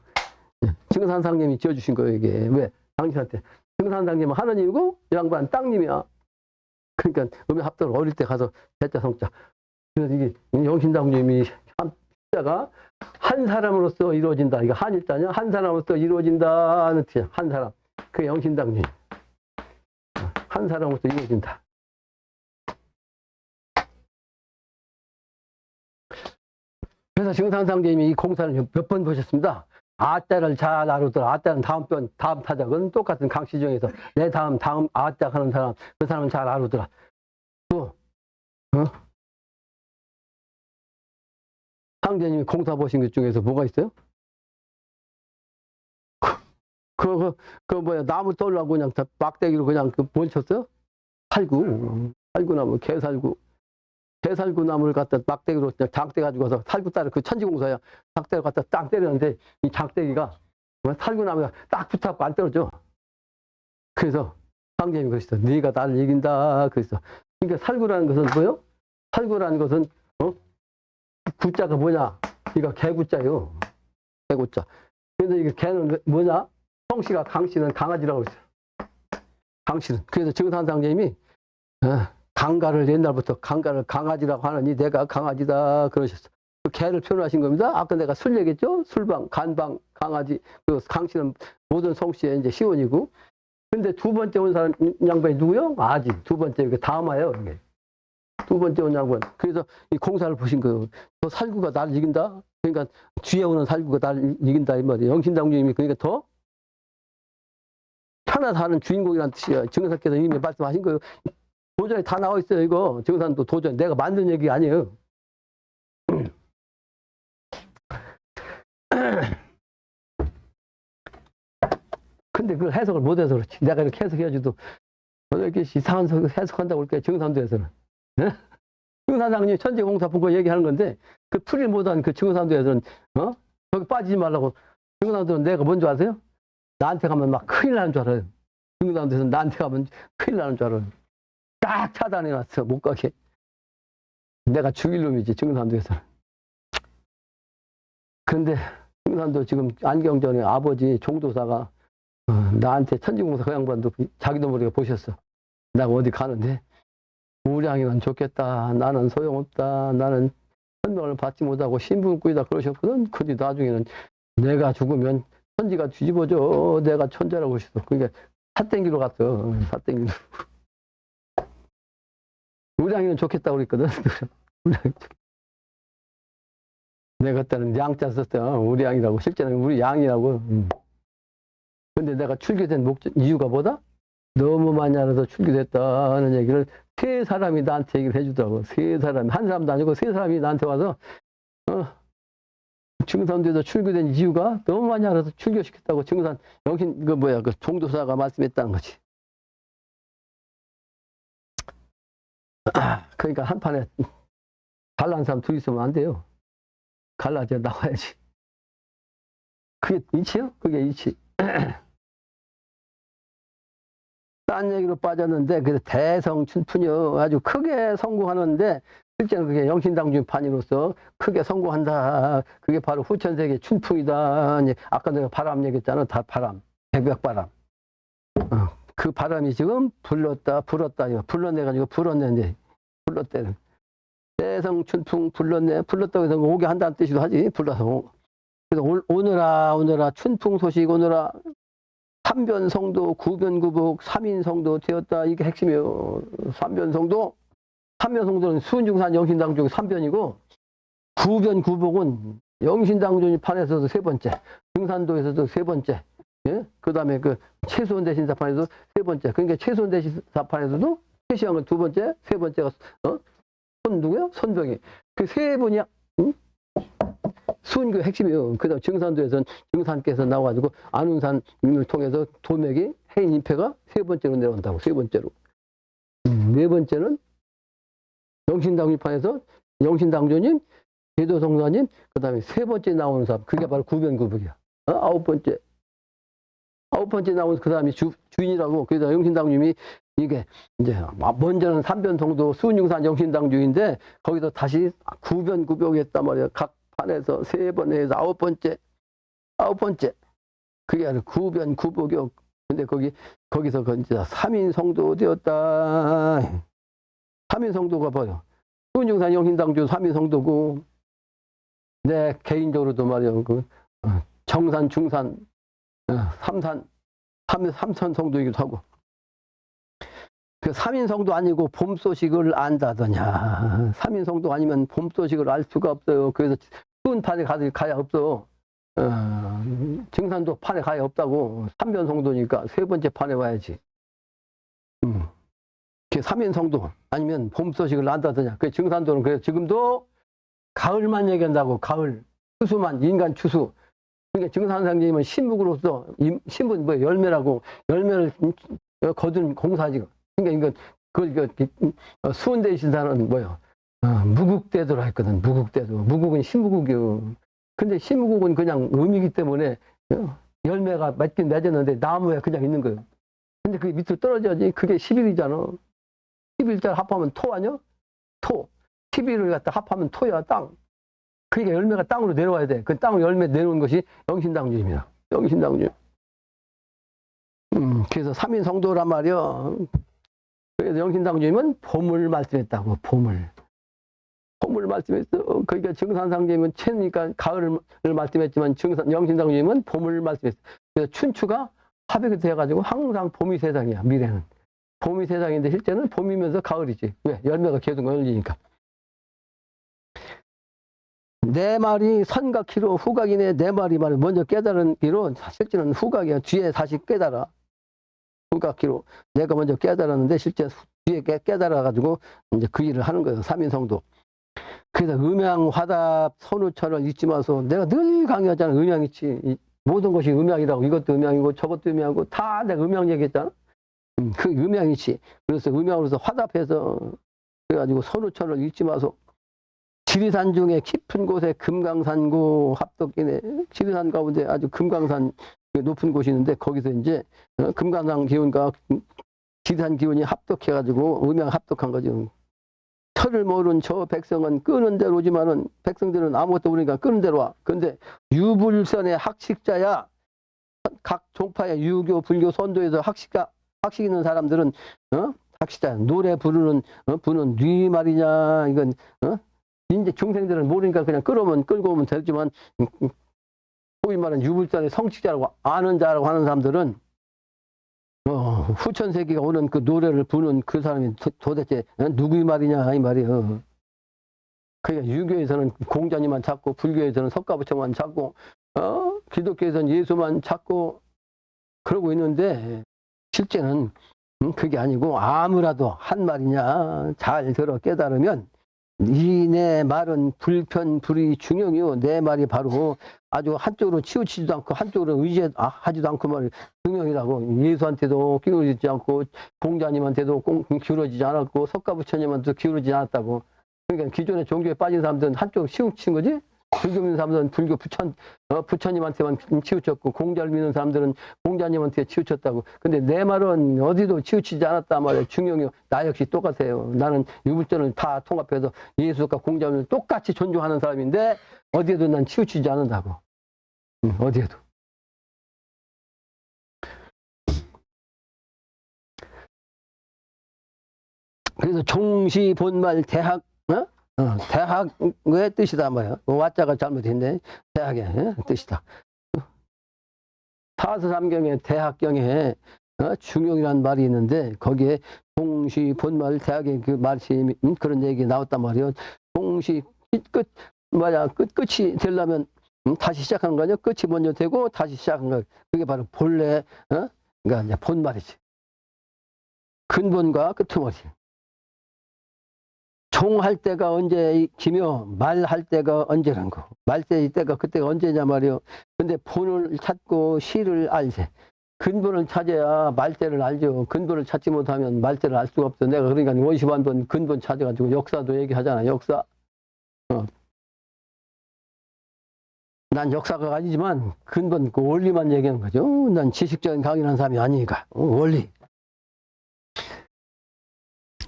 증산상님이 지어주신 거예요 이게. 왜? 당신한테. 증산상님은 하느님이고 이 양반은 땅님이야. 그러니까 합덕을 어릴 때 가서 대자 성자. 그래서 이게 영신당주님이 자가 한 사람으로서 이루어진다. 이거 한일자냐? 한 사람으로서 이루어진다는 뜻이야. 한 사람. 그게 영신당주님. 한 사람으로서 이루어진다. 그래서 증산상제님이 이 공사를 몇 번 보셨습니다. 아자를 잘 알아두라. 아자는 다음 타작은 똑같은 강시중에서 내 다음 아자 하는 사람, 그 사람은 잘 알아두라. 또, 상제님이 공사 보신 것 중에서 뭐가 있어요? 나무 떨라고 그냥 다 막대기로 그냥 뭘 쳤어요? 살구나무, 개살구 나무를 갖다 막대기로 그냥 장대 가지고 와서 살구 따라 그 천지공사야. 장대를 갖다 딱 때리는데 이 장대기가 살구나무가 딱 붙어갖고 안 떨어져. 그래서 상제님이 그러시죠. 네가 나를 이긴다. 그랬어. 그러니까 살구라는 것은 뭐요? 살구라는 것은 구자가 뭐냐? 이거 개구자요. 개고자. 그래서 이게 개는 뭐냐? 성씨가 강씨는 강아지라고 그랬어요. 강씨는. 그래서 정산상제님이 강가를 옛날부터 강가를 강아지라고 하느니 내가 강아지다 그러셨어. 그 개를 표현하신 겁니다. 아까 내가 술 얘기했죠? 술방, 간방, 강아지. 그 강씨는 모든 성씨의 이제 시원이고. 근데 두 번째 온 사람 양반이 누구요? 아지. 두 번째 이게 다마예요. 이게. 두 번째 온 양반. 그래서 이 공사를 보신 거예요. 저 살구가 나를 이긴다. 그러니까 뒤에 오는 살구가 나를 이긴다 이 말이에요. 영신당주님이 그러니까 더 편하다 하는 주인공이라는 뜻이에요. 정사께서 이미 말씀하신 거예요. 도전에 다 나와 있어요. 이거 정산도 도전. 내가 만든 얘기 아니에요. 근데 그걸 해석을 못해서 그렇지. 내가 이렇게 해석해가지고 이렇게 이상한 해석한다고 그럴까요? 정산도에서는. 정산장님 천재공사품고 얘기하는 건데 그 풀이 못한 그 정산도에서는 거기 빠지지 말라고. 정산도는 내가 뭔 줄 아세요? 나한테 가면 막 큰일 나는 줄 알아요. 정산도에서는 나한테 가면 큰일 나는 줄 알아요. 딱 차단해놨어. 못 가게. 내가 죽일 놈이지 정산도에서는. 근데 정산도 지금 안경전에 아버지 종도사가 나한테 천지공사 그 양반도 자기도 모르게 보셨어. 내가 어디 가는데 우량이는 좋겠다. 나는 소용없다. 나는 천명을 받지 못하고 신분꾸이다 그러셨거든. 근데 나중에는 내가 죽으면 천지가 뒤집어져. 내가 천재라고 하셨어. 그러니까 삿땡기로 갔어. 삿땡기로. 우량이는 좋겠다고 그랬거든. 내가 그때는 양자 썼어요. 우량이라고. 실제는 우리 양이라고. 근데 내가 출교된 이유가 뭐다? 너무 많이 알아서 출교됐다는 얘기를 세 사람이 나한테 얘기를 해주더라고. 세 사람이. 한 사람도 아니고 세 사람이 나한테 와서 증산도에서 출교된 이유가 너무 많이 알아서 출교시켰다고 증산 영신 그 종도사가 말씀했다는 거지. 그러니까 한 판에 갈라는 사람 둘 있으면 안 돼요. 갈라져 나와야지. 그게 이치요? 그게 이치. 딴 얘기로 빠졌는데 그래서 대성춘풍이요. 아주 크게 성공하는데 실제는 그게 영신당주판이로서 크게 성공한다. 그게 바로 후천세계 춘풍이다. 아까 내가 바람 얘기했잖아. 다 바람. 백백바람. 그 바람이 지금 불렀다. 불러내가지고 불었는데 불렀대. 대성춘풍 불렀네. 불렀다고 해서 오게 한다는 뜻이기도 하지. 불러서. 그래서 오너라 춘풍 소식 오너라. 삼변성도, 구변구복, 삼인성도 되었다. 이게 핵심이에요. 삼변성도는 수은중산 영신당중 3변이고, 구변구복은 영신당중 판에서도 세 번째, 등산도에서도 세 번째, 예? 그 다음에 그 최소원 대신사판에서도 세 번째. 그러니까 최소원 대신사판에서도 최시영은 두 번째, 세 번째가, 누구요? 선병이. 그 세 분이, 수은교 핵심이에요. 그 다음 증산도에서는 증산께서 나와가지고 안운산을 통해서 도맥이 해인 임패가 세 번째로 내려온다고. 세 번째로. 네 번째는 영신당주판에서 영신당주님, 제도성사님, 그 다음에 세 번째 나오는 사람. 그게 바로 구변구북이야. 아홉 번째 나오는 그 다음이 주인이라고. 그래서 영신당주님이 이게 이제 먼저는 삼변성도 수은중산 영신당주인데 거기서 다시 구변구벽이 했단 말이야. 각 판에서 세 번 해서 아홉 번째. 그게 아니라 구변구복역. 근데 거기서 이제 삼인성도 되었다. 삼인성도가 뭐요? 수은중산 영신당주 삼인성도고, 내 개인적으로도 말이야. 정산, 중산, 삼산 성도이기도 하고. 그 삼인성도 아니고 봄소식을 안다더냐. 삼인성도 아니면 봄소식을 알 수가 없어요. 그래서 추운 판에 가야 없어. 증산도 판에 가야 없다고. 삼변성도니까 세 번째 판에 와야지. 그 삼인성도 아니면 봄소식을 안다더냐. 그 증산도는 그래서 지금도 가을만 얘기한다고. 가을. 추수만, 인간 추수. 그러니까 증산상님은 신묵으로서 신분 뭐 열매라고. 열매를 거둔 공사지. 그러니까 수은대 신사는 뭐요? 무국대도라 했거든. 무국은 신무국이요. 근데 신무국은 그냥 음이기 때문에 열매가 맺긴 맺었는데 나무에 그냥 있는 거예요. 근데 그게 밑으로 떨어져야지. 그게 11이잖아. 11자 합하면 토 아니야? 토. 11을 갖다 합하면 토야, 땅. 그러니까 열매가 땅으로 내려와야 돼. 그 땅으로 열매 내려오는 것이 영신당주입니다. 영신당주. 그래서 삼인 성도란 말이요. 그래서 영신당주임은 봄을 말씀했다고. 봄을 말씀했어. 그러니까 증산상제임은 채니까 가을을 말씀했지만 영신당주임은 봄을 말씀했어. 그래서 춘추가 화백이 돼가지고 항상 봄이 세상이야. 미래는 봄이 세상인데 실제는 봄이면서 가을이지. 왜? 열매가 계속 열리니까. 내 말이 선각기로 후각이네. 내 말이 말을 먼저 깨달은 기로 실제는 후각이야. 뒤에 다시 깨달아. 후각기로 내가 먼저 깨달았는데 실제 뒤에 깨달아가지고 이제 그 일을 하는 거예요. 삼인성도. 그래서 음양, 화답, 선우철을 잊지 마소. 내가 늘 강의하잖아. 음양이지. 모든 것이 음양이라고. 이것도 음양이고 저것도 음양이고 다 내가 음양 얘기했잖아. 그 음양이지. 그래서 음양으로서 화답해서 그래가지고 선우철을 잊지 마소. 지리산 중에 깊은 곳에 금강산고 합덕이네. 지리산 가운데 아주 금강산 높은 곳이 있는데 거기서 이제 금강산 기운과 지리산 기운이 합덕해가지고 음양 합덕한 거죠. 철을 모른 저 백성은 끄는 대로 오지만은 백성들은 아무것도 모르니까 끄는 대로 와. 근데 유불선의 학식자야. 각 종파의 유교, 불교, 선도에서 학식 있는 사람들은 학식자야. 노래 부르는 부는 뉘 말이냐. 이건 이제 중생들은 모르니까 그냥 끌고 오면 되지만 소위 말하는 유불선의 성직자라고 아는 자라고 하는 사람들은 후천세기가 오는 그 노래를 부는 그 사람이 도대체 누구의 말이냐 이 말이에요. 그러니까 유교에서는 공자님만 찾고 불교에서는 석가부처만 찾고 기독교에서는 예수만 찾고 그러고 있는데 실제는 그게 아니고 아무라도 한 말이냐 잘 들어 깨달으면 이 내 말은 불편불의 중용이요. 내 말이 바로 아주 한쪽으로 치우치지도 않고 한쪽으로 의지하지도 않고 말이 중용이라고. 예수한테도 기울이지 않고 공자님한테도 기울어지지 않았고 석가부처님한테도 기울어지지 않았다고. 그러니까 기존의 종교에 빠진 사람들은 한쪽으로 치우친 거지. 불교 믿는 사람들은 불교 부처님한테만 치우쳤고 공자를 믿는 사람들은 공자님한테 치우쳤다고. 근데 내 말은 어디도 치우치지 않았단 말이에요. 중용이요. 나 역시 똑같아요. 나는 유불전을 다 통합해서 예수과 공자를 똑같이 존중하는 사람인데 어디에도 난 치우치지 않는다고. 어디에도. 그래서 종시 본말 대학 대학의 뜻이다 말이야. 와자가 잘못했네. 대학의 뜻이다. 사서삼경의 대학경에 중용이라는 말이 있는데 거기에 동시 본말 대학의 그 말씀이 그런 얘기 나왔단 말이에요. 동시 끝이 되려면 다시 시작하는 거 아니야? 끝이 먼저 되고 다시 시작한 거. 그게 바로 본래 그러니까 이제 본말이지. 근본과 끄트머리. 종할 때가 언제이며 말할 때가 언제란 거. 말때가 그때가 언제냐 말이요. 근데 본을 찾고 시를 알세. 근본을 찾아야 말때를 알죠. 근본을 찾지 못하면 말때를 알 수가 없어. 내가 그러니까 원시반본 근본 찾아가지고 역사도 얘기하잖아. 역사. 난 역사가 아니지만 근본 그 원리만 얘기하는 거죠. 난 지식적인 강인한 사람이 아니니까. 원리.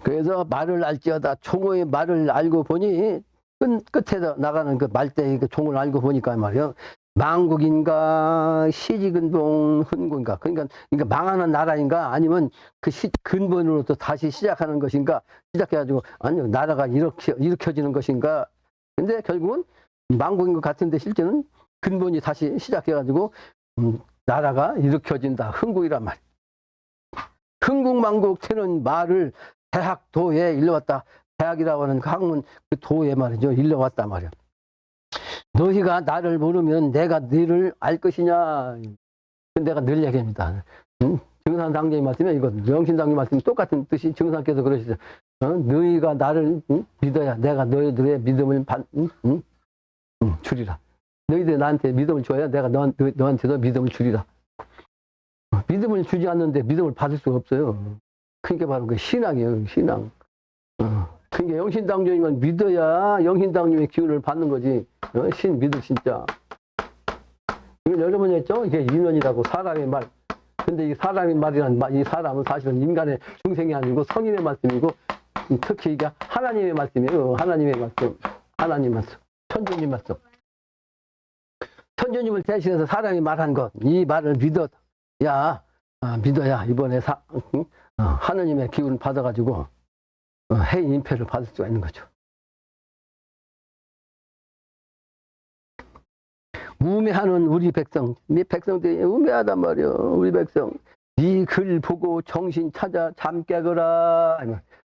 그래서 말을 알지어다. 총의 말을 알고 보니 끝에서 나가는 그 말대 그 종을 알고 보니까 말이요. 망국인가 시지근동 훈군가. 그러니까 망하는 나라인가 아니면 그 근본으로 또 다시 시작하는 것인가. 시작해가지고 아니 나라가 일으켜지는 것인가. 근데 결국은 망국인 것 같은데 실제는 근본이 다시 시작해가지고 나라가 일으켜진다. 흥국이란 말. 흥국망국 되는 말을 대학도에 일러왔다. 대학이라고 하는 그 학문 그 도에 말이죠. 일러왔단 말이야. 너희가 나를 모르면 내가 너희를 알 것이냐. 내가 늘 얘기합니다. 증산당제의 말씀에 이건 영신당의 말씀이 똑같은 뜻이 증산께서 그러시죠. 너희가 나를 믿어야 내가 너희들의 믿음을 주리라. 너희들 나한테 믿음을 줘야 내가 너한테도 믿음을 주리라. 믿음을 주지 않는데 믿음을 받을 수가 없어요. 그게 바로 그 신앙이에요. 신앙. 그러니까 영신당주이면 믿어야 영신당주의 기운을 받는 거지. 신 믿을 진짜. 이건 여러 번 했죠. 이게 인연이라고 사람의 말. 근데 이 사람의 말이란 이 사람은 사실은 인간의 중생이 아니고 성인의 말씀이고 특히 이게 하나님의 말씀이에요. 하나님의 말씀. 하나님 말씀. 천주님 말씀. 천주님을 대신해서 사람이 말한 것, 이 말을 믿어야 이번에 하느님의 기운을 받아가지고 해인 임패를 받을 수가 있는 거죠. 우매하는 우리 백성, 네 백성들이 우매하단 말이요. 우리 백성, 이 글 보고 정신 찾아 잠 깨거라.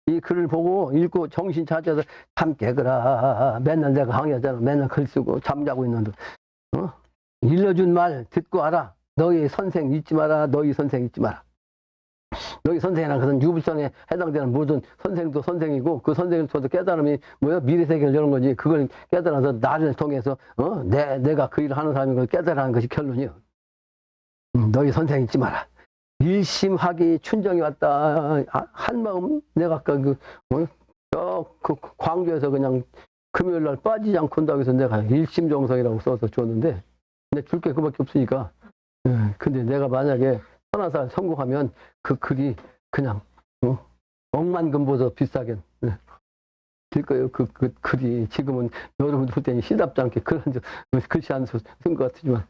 이 글을 보고 읽고 정신 찾아서 잠 깨거라. 맨날 내가 항의하잖아. 맨날 글 쓰고 잠자고 있는데, 일러준 말 듣고 알아. 너희 선생 잊지 마라. 너희 선생 잊지 마라. 너희 선생이라는 것은 유불선에 해당되는 모든 선생도 선생이고, 그 선생을 통해서 깨달음이 뭐야? 미래세계를 여는 거지. 그걸 깨달아서 나를 통해서 내가 그 일을 하는 사람인 걸 깨달아는 것이 결론이요. 너희 선생 잊지 마라. 일심하기 춘정이 왔다. 한마음 내가 아까 그 광주에서 그냥 금요일날 빠지지 않고 온다고 해서 내가 일심정성이라고 써서 줬는데, 근데 줄 게 그밖에 없으니까. 근데 내가 만약에 천하살 성공하면 그 글이 그냥 억만금보다 비싸게 될 거예요. 그 글이 지금은 여러분 볼 때는 시답지 않게 그런 글씨 안 쓴 것 같지만.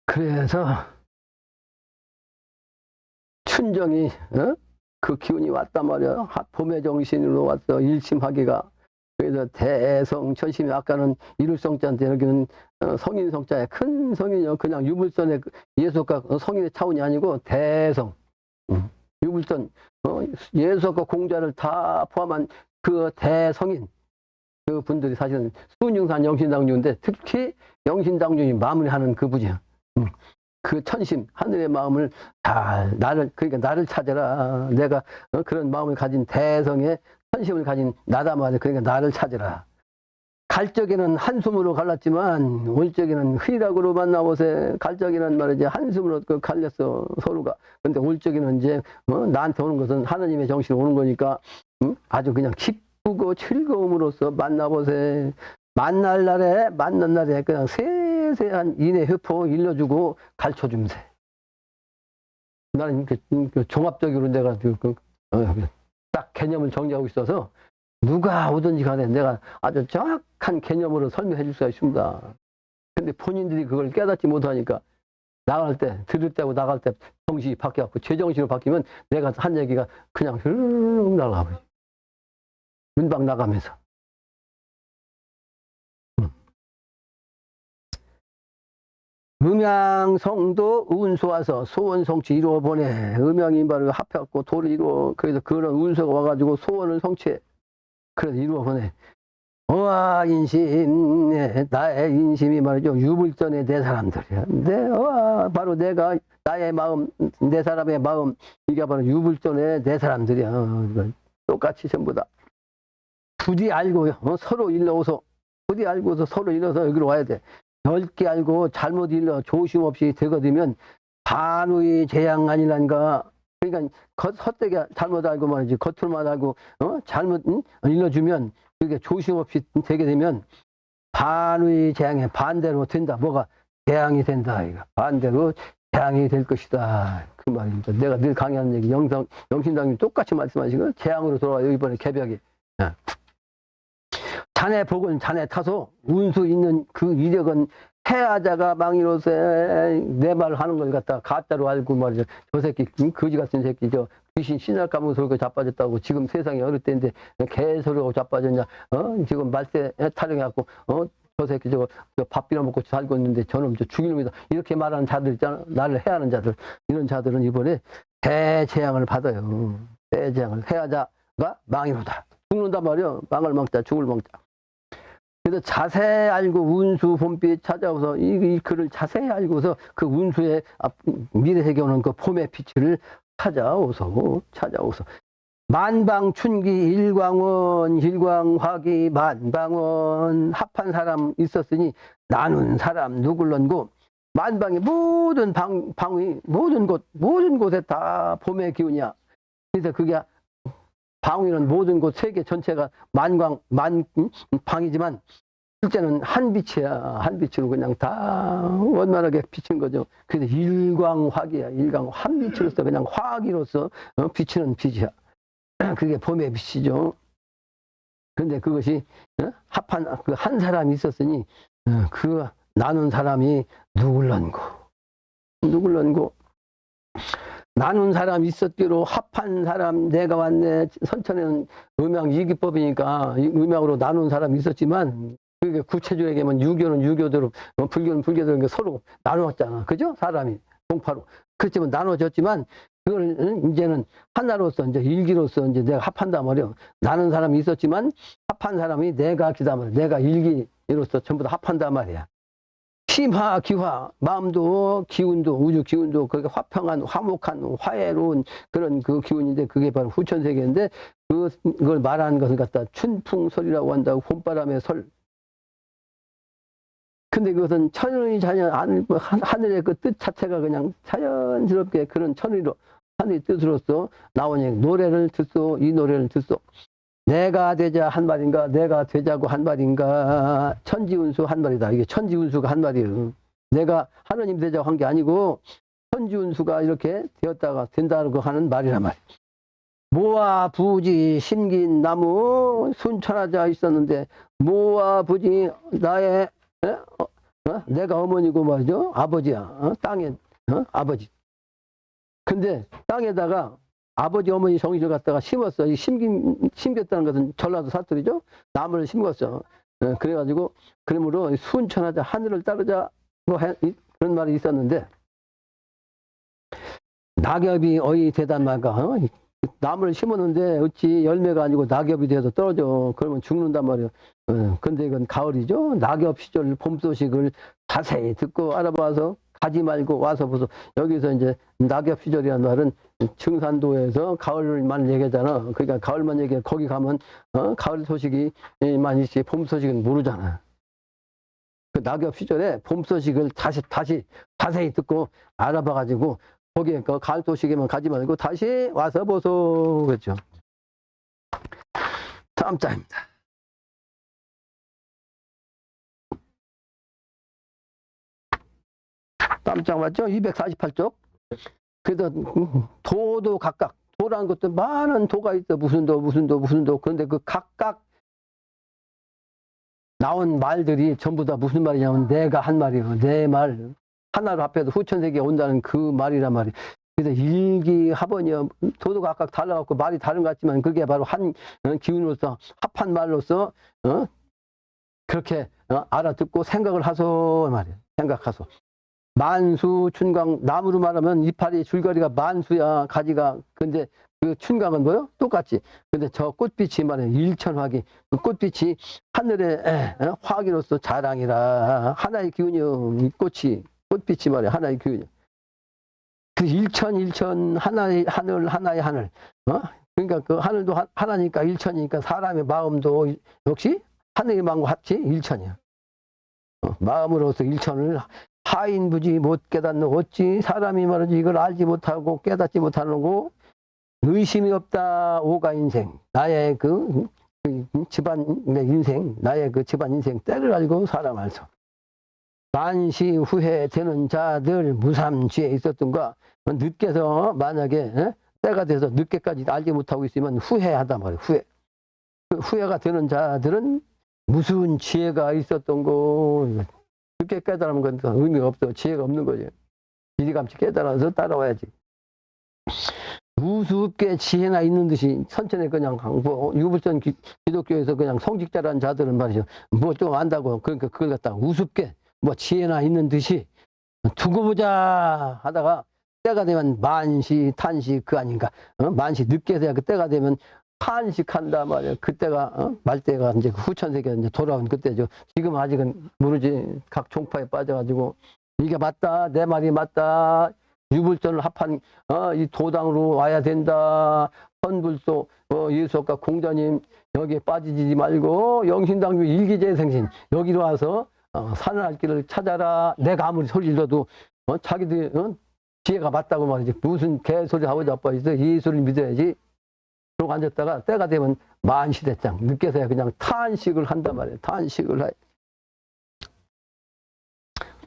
그래서 춘정이 그 기운이 왔단 말이야. 봄의 정신으로 왔어. 일심하기가. 그래서 대성 천심이, 아까는 이룰성자인데 여기는 성인성자에 큰 성인이요. 그냥 유불선의 예수과 성인의 차원이 아니고 대성. 유불선 예수과 공자를 다 포함한 그 대성인, 그 분들이 사실은 순융산 영신당주인데, 특히 영신당주이 마무리하는 그 분이야. 그 천심, 하늘의 마음을 그러니까 나를 찾아라. 내가 그런 마음을 가진 대성의 천심을 가진 나다 말이야. 그러니까 나를 찾으라. 갈 적에는 한숨으로 갈랐지만 올 적에는 희락으로 만나보세. 갈 적에는 말이지 한숨으로 갈렸어 서로가. 그런데 올 적에는 이제 나한테 오는 것은 하나님의 정신이 오는 거니까 아주 그냥 기쁘고 즐거움으로써 만나보세. 만난 날에 그냥 세세한 인의 회포 일러주고 가르쳐줌세. 나는 종합적으로 내가 딱 개념을 정리하고 있어서 누가 오든지 간에 내가 아주 정확한 개념으로 설명해 줄 수가 있습니다. 근데 본인들이 그걸 깨닫지 못하니까 나갈 때, 들을 때하고 나갈 때 정신이 바뀌어갖고 제정신으로 바뀌면 내가 한 얘기가 그냥 흐르륵 나가버려. 윤박 나가면서. 음양성도 운수와서 소원성취 이루어 보내. 음양이 바로 합해갖고 도를 이루어, 그래서 그런 운수가 와가지고 소원을 성취해. 그래서 이루어 보내. 인심, 나의 인심이 말이죠. 유불전의 내 사람들이야. 바로 내가, 나의 마음, 내 사람의 마음, 이게 바로 유불전의 내 사람들이야. 똑같이 전부 다. 부디 알고, 서로 일러서, 부디 알고서 서로 일러서 여기로 와야 돼. 넓게 알고 잘못 일러 조심 없이 되거든면 반의 재앙 아니란가. 그러니까 헛되게 잘못 알고 말이지, 겉으로만 알고 잘못 일러주면, 그게 조심 없이 되게 되면 반의 재앙에 반대로 된다. 뭐가 재앙이 된다. 이거 반대로 재앙이 될 것이다. 그 말입니다. 내가 늘 강의하는 얘기, 영신당님 똑같이 말씀하시고 재앙으로 돌아와요. 이번에 개벽이. 자네 복은 자네 타소. 운수 있는 그 이력은 해하자가 망이로서 내 말을 하는 걸 갖다 가짜로 알고 말이죠. 저 새끼 거지 같은 새끼 귀신 신날 까먹은 소리가 자빠졌다고. 지금 세상이 어릴 때인데 개소리하고 자빠졌냐. 지금 말세 타령해갖고 저 새끼 밥 빌어먹고 살고 있는데 저놈 죽일 놈이다. 이렇게 말하는 자들 있잖아. 나를 해하는 자들. 이런 자들은 이번에 대재앙을 받아요. 대재앙을. 해하자가 망이로다. 죽는단 말이야. 망을 먹자, 죽을 먹자. 그래서 자세히 알고 운수 봄빛 찾아오서 이 글을 자세히 알고서 그 운수의 미래세계 오는 그 봄의 빛을 찾아오서 만방춘기 일광원 일광화기 만방원 합한 사람 있었으니 나눈 사람 누굴런고. 만방의 모든 방위 모든 곳에 다 봄의 기운이야. 그래서 그게 방위는 모든 곳 세계 전체가 만방이지만 실제는 한 빛이야. 한 빛으로 그냥 다 원만하게 비친 거죠. 그래서 일광화기야. 일광 한 빛으로서 그냥 화기로서 비치는 빛이야. 그게 봄의 빛이죠. 근데 그것이 합한 그 한 사람이 있었으니 그 나눈 사람이 누굴런고 나눈 사람이 있었기로 합한 사람 내가 왔네. 선천에는 음양 이기법이니까 음양으로 나눈 사람이 있었지만 그게 구체적으로 얘기하면 유교는 유교대로 불교는 불교대로 서로 나누었잖아. 그죠? 사람이 동파로. 그렇지만 나눠졌지만 그걸 이제는 하나로서 이제 일기로서 이제 내가 합한단 말이야. 나눈 사람이 있었지만 합한 사람이 내가 기다 말이야. 내가 일기로서 전부 다 합한단 말이야. 심화, 기화, 마음도 기운도 우주 기운도 그게 화평한, 화목한, 화해로운 그런 그 기운인데 그게 바로 후천세계인데 그걸 말하는 것을 갖다 춘풍설이라고 한다고 봄바람의 설. 근데 그것은 천의 자연 하늘의 그 뜻 자체가 그냥 자연스럽게 그런 천의로 하늘의 뜻으로서 나오니 노래를 듣소 이 노래를 듣소. 내가 되자 한 말인가 내가 되자고 한 말인가 천지운수 한 말이다. 이게 천지운수가 한 말이에요. 내가 하느님 되자고 한 게 아니고 천지운수가 이렇게 되었다가 된다고 하는 말이란 말이에요. 모와 부지 심긴 나무 순천하자 있었는데 모와 부지 나의 내가 어머니고 말이죠. 아버지야. 땅에 아버지. 근데 땅에다가 아버지 어머니 정신을 갖다가 심었어. 이 심겼다는 것은 전라도 사투리죠. 나무를 심었어. 그래가지고 그러므로 순천하자 하늘을 따르자 뭐 그런 말이 있었는데 낙엽이 어이 되단 말까. 나무를 심었는데 어찌 열매가 아니고 낙엽이 돼서 떨어져. 그러면 죽는단 말이에요. 근데 이건 가을이죠. 낙엽 시절 봄 소식을 자세히 듣고 알아봐서 가지 말고 와서 보소. 여기서 이제 낙엽 시절이라는 말은 증산도에서 가을만 얘기하잖아. 그러니까 가을만 얘기해. 거기 가면 가을 소식이 만 있지 봄 소식은 모르잖아. 그 낙엽 시절에 봄 소식을 다시 자세히 듣고 알아봐가지고 거기에 그 가을 소식에만 가지 말고 다시 와서 보소. 그렇죠. 다음 장입니다. 다음 장 맞죠? 248쪽. 그래서 도도 각각 도라는 것도 많은 도가 있어. 무슨 도. 그런데 그 각각 나온 말들이 전부 다 무슨 말이냐면 내가 한 말이에요. 내 말. 하나로 합해서 후천세계에 온다는 그 말이란 말이에요. 그래서 일기합원이요. 도도 각각 달라갖고 말이 다른 것 같지만 그게 바로 한 기운으로서 합한 말로서 그렇게 알아듣고 생각을 하소 말이에요. 생각하소. 만수 춘강 나무로 말하면 이파리 줄거리가 만수야 가지가. 근데 그 춘강은 뭐요? 똑같지. 근데 저 꽃빛이 말이야 일천화기. 그 꽃빛이 하늘의 화기로서 자랑이라 하나의 기운이요. 이 꽃빛이 말이야 하나의 기운이요. 그 일천 하나의 하늘 하나의 하늘. 그러니까 그 하늘도 하나니까 일천이니까 사람의 마음도 역시 하늘의 마음과 합치 일천이야. 마음으로서 일천을 하인부지 못 깨닫는 어찌 사람이 말이지 이걸 알지 못하고 깨닫지 못하는고 의심이 없다 오가 인생. 나의 그 집안 인생 나의 그 집안 인생 때를 알고 사람 알소. 만시 후회 되는 자들 무삼지에 있었던가 늦게서 만약에 때가 돼서 늦게까지 알지 못하고 있으면 후회하다 말이에요. 후회가 되는 자들은 무슨 지혜가 있었던 거. 늦게 깨달으면 그건 의미가 없어. 지혜가 없는 거지. 이리감치 깨달아서 따라와야지. 우습게 지혜나 있는 듯이 선천에 그냥 뭐 유불선 기독교에서 그냥 성직자라는 자들은 말이죠. 뭐 좀 안다고 그러니까 그걸 갖다가 우습게 뭐 지혜나 있는 듯이 두고 보자 하다가 때가 되면 만시 탄시 그 아닌가. 만시 늦게 돼야 그 때가 되면 탄식한다 말이야. 그때가 말때가 이제 후천세계 이제 돌아온 그때죠. 지금 아직은 모르지. 각 종파에 빠져가지고 이게 맞다. 내 말이 맞다. 유불선을 합한 이 도당으로 와야 된다. 선불소 예수학과 공자님 여기에 빠지지 말고 영신당주 일기재생신 여기로 와서 산을 길을 찾아라. 내가 아무리 소리 질러도 자기들 지혜가 맞다고 말이지. 무슨 개소리 하고 자빠 있어. 예수를 믿어야지. 그러고 앉았다가 때가 되면 만시대장 늦게서야 그냥 탄식을 한단 말이에요. 탄식을 해.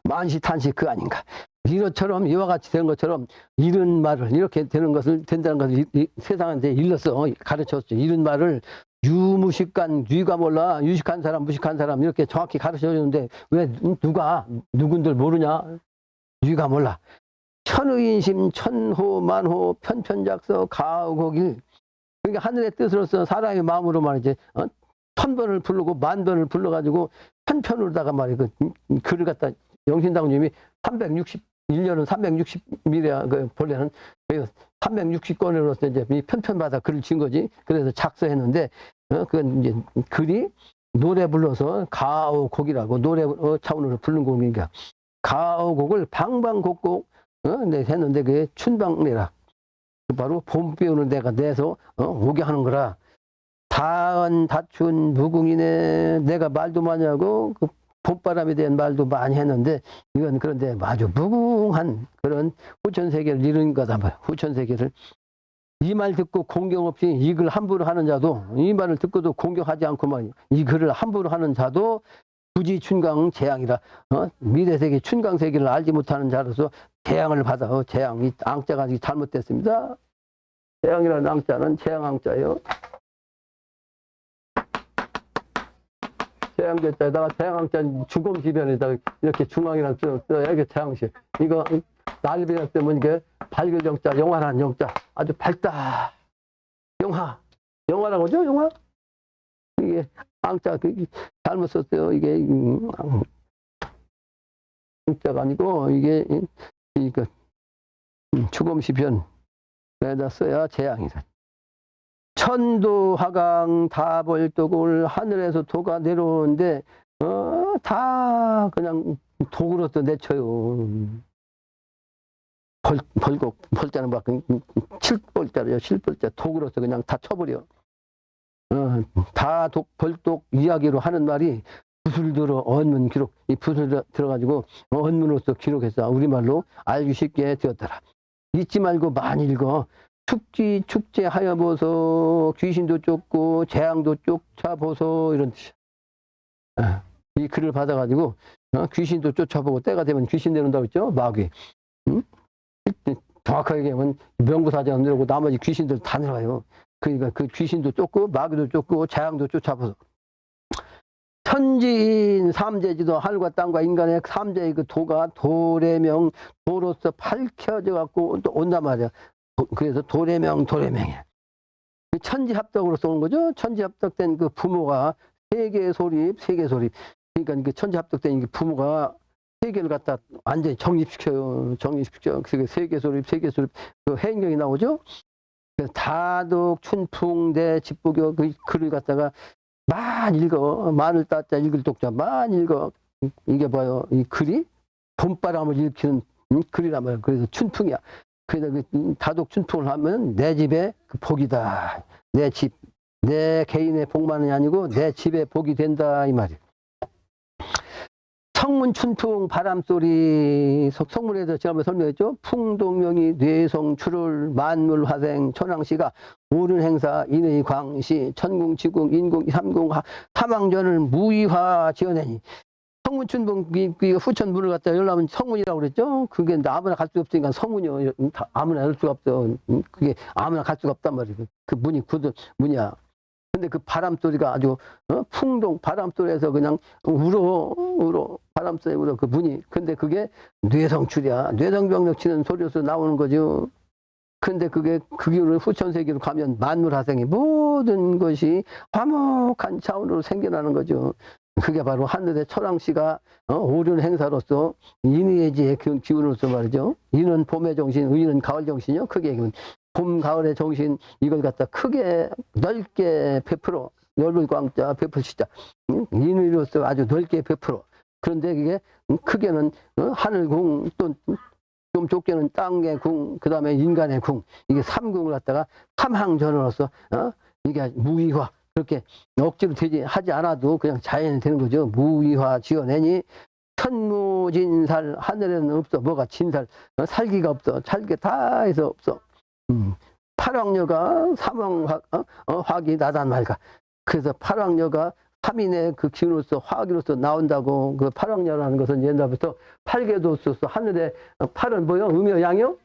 만시 탄식 그 아닌가. 이것처럼 이와 같이 된 것처럼 이런 말을 이렇게 되는 것을 된다는 것을 세상한테 일렀어. 가르쳤죠. 이런 말을 유무식한 뉘가 몰라 유식한 사람 무식한 사람 이렇게 정확히 가르쳐 주는데 왜 누가 누군들 모르냐? 뉘가 몰라. 천의인심 천호 만호 편편작서 가오곡일. 그러니까 하늘의 뜻으로서 사람의 마음으로 말이지 천번을 부르고 만번을 불러가지고 편편으로다가 말이야 그 글을 갖다 영신당님이 361년은 360일이야 그 본래는 360권으로서 이제 편편마다 글을 진 거지. 그래서 작서했는데 그건 이제 글이 노래 불러서 가오곡이라고 노래 차원으로 부른 곡이니까 가오곡을 방방곡곡 네, 했는데 그게 춘방내라. 바로 봄 비오는 데가 내서 오게 하는 거라. 다은 다춘 무궁이네. 내가 말도 많이 하고 그 봄바람에 대한 말도 많이 했는데 이건 그런데 아주 무궁한 그런 후천세계를 이룬 거다 말이야. 후천세계를 이 말 듣고 공경 없이 이 글 함부로 하는 자도 이 말을 듣고도 공경하지 않고 말이야. 이 글을 함부로 하는 자도 부지 춘강 재앙이라 미래세계 춘강세계를 알지 못하는 자로서 재앙을 받아. 재앙 이 앙자가 잘못됐습니다. 재앙이라는 앙자는 재앙앙자예요. 재앙제자에다가 재앙자 죽음 지변에다가 이렇게 중앙이라는 뜻을 써야 이게 재앙시. 이거 날비라 때문에 이게 밝을 영자, 영화라는 영자. 아주 밝다. 영화. 영화라고죠, 영화? 이게 앙자 잘못 썼어요. 이게 앙자가 아니고 이게 이거 죽음 시변에다 써야 재앙이다. 천도하강 다벌독을 하늘에서 도가 내려오는데 다 그냥 독으로서 내쳐요. 벌곡 벌자는 막 7벌자래요. 7벌자 독으로서 그냥 다 쳐버려. 다 벌독 이야기로 하는 말이 붓을 들어 언문 기록 이 붓을 들어가지고 언문으로서 기록해서 우리말로 알기 쉽게 되었더라. 잊지 말고 많이 읽어. 축제하여 보소. 귀신도 쫓고 재앙도 쫓아보소. 이런 뜻이야. 이 글을 받아가지고 귀신도 쫓아보고 때가 되면 귀신 내놓는다고 했죠. 마귀. 응? 정확하게 얘기하면 명부사전 내려오고 나머지 귀신들 다 내려와요. 그러니까 그 귀신도 쫓고 마귀도 쫓고 재앙도 쫓아보소. 천지인 삼재지도 하늘과 땅과 인간의 삼재의 그 도가 도래명 도로서 밝혀져 갖고 또 온단 말이야. 그래서 도래명이야. 천지합덕으로 쏘는 거죠. 천지합덕된 그 부모가 세계소립. 그러니까 그 천지합덕된 부모가 세계를 갖다 완전히 정립시켜요. 그래서 세계소립. 그 해인경이 나오죠. 다독, 춘풍, 대, 집보교 그 글을 갖다가 많이 읽어. 만을 따자 읽을 독자 많이 읽어. 이게 봐요. 이 글이 봄바람을 일으키는 글이란 말이야. 그래서 춘풍이야. 그래서 그 다독 춘풍을 하면 내 집에 그 복이다. 내 집, 내 개인의 복만이 아니고 내 집에 복이 된다 이 말이에요. 성문 춘풍 바람소리 성문에서 제가 설명했죠. 풍동명이 뇌성 출을 만물 화생 천왕시가 오른 행사 인의 광시 천궁 지궁 인궁 삼궁 사망전을 무의화 지어내니 성문 춘풍 후천 문을 갖다 열려면 성문이라고 그랬죠. 그게 아무나 갈 수 없으니까 성문이요. 아무나 열 수가 없어. 그게 아무나 갈 수가 없단 말이에요. 그 문이 굳은 문이야. 근데 그 바람 소리가 아주 풍동 바람 소리에서 그냥 울어 바람 소리 울어 그 문이. 근데 그게 뇌성출이야. 뇌성병력 치는 소리로서 나오는 거죠. 근데 그게 그 기운을 후천세계로 가면 만물화생이 모든 것이 화목한 차원으로 생겨나는 거죠. 그게 바로 하늘의 철왕씨가 오륜 행사로서 인의의지의 기운으로서 말이죠. 이는 봄의 정신, 의는 가을 정신이요. 크게 얘기하면 봄, 가을의 정신 이걸 갖다 크게 넓게 베풀어. 넓을 광자, 베풀 시자. 인의로서 아주 넓게 베풀어. 그런데 그게 크게는 하늘궁 또 좀 좁게는 땅의 궁, 그 다음에 인간의 궁. 이게 삼궁을 갖다가 삼항전으로서 이게 무의화. 그렇게 억지로 하지 않아도 그냥 자연이 되는 거죠. 무의화 지어내니 천무진살 하늘에는 없어. 뭐가 진살 살기가 없어. 살기 다 해서 없어. 팔왕녀가 사망 화기 나단 말가. 그래서 팔왕녀가 삼인의 그 기운으로서 화기로서 나온다고. 그 팔왕여라는 것은 옛날부터 팔계도로서 하늘에 팔은 뭐요? 음이요 양이요?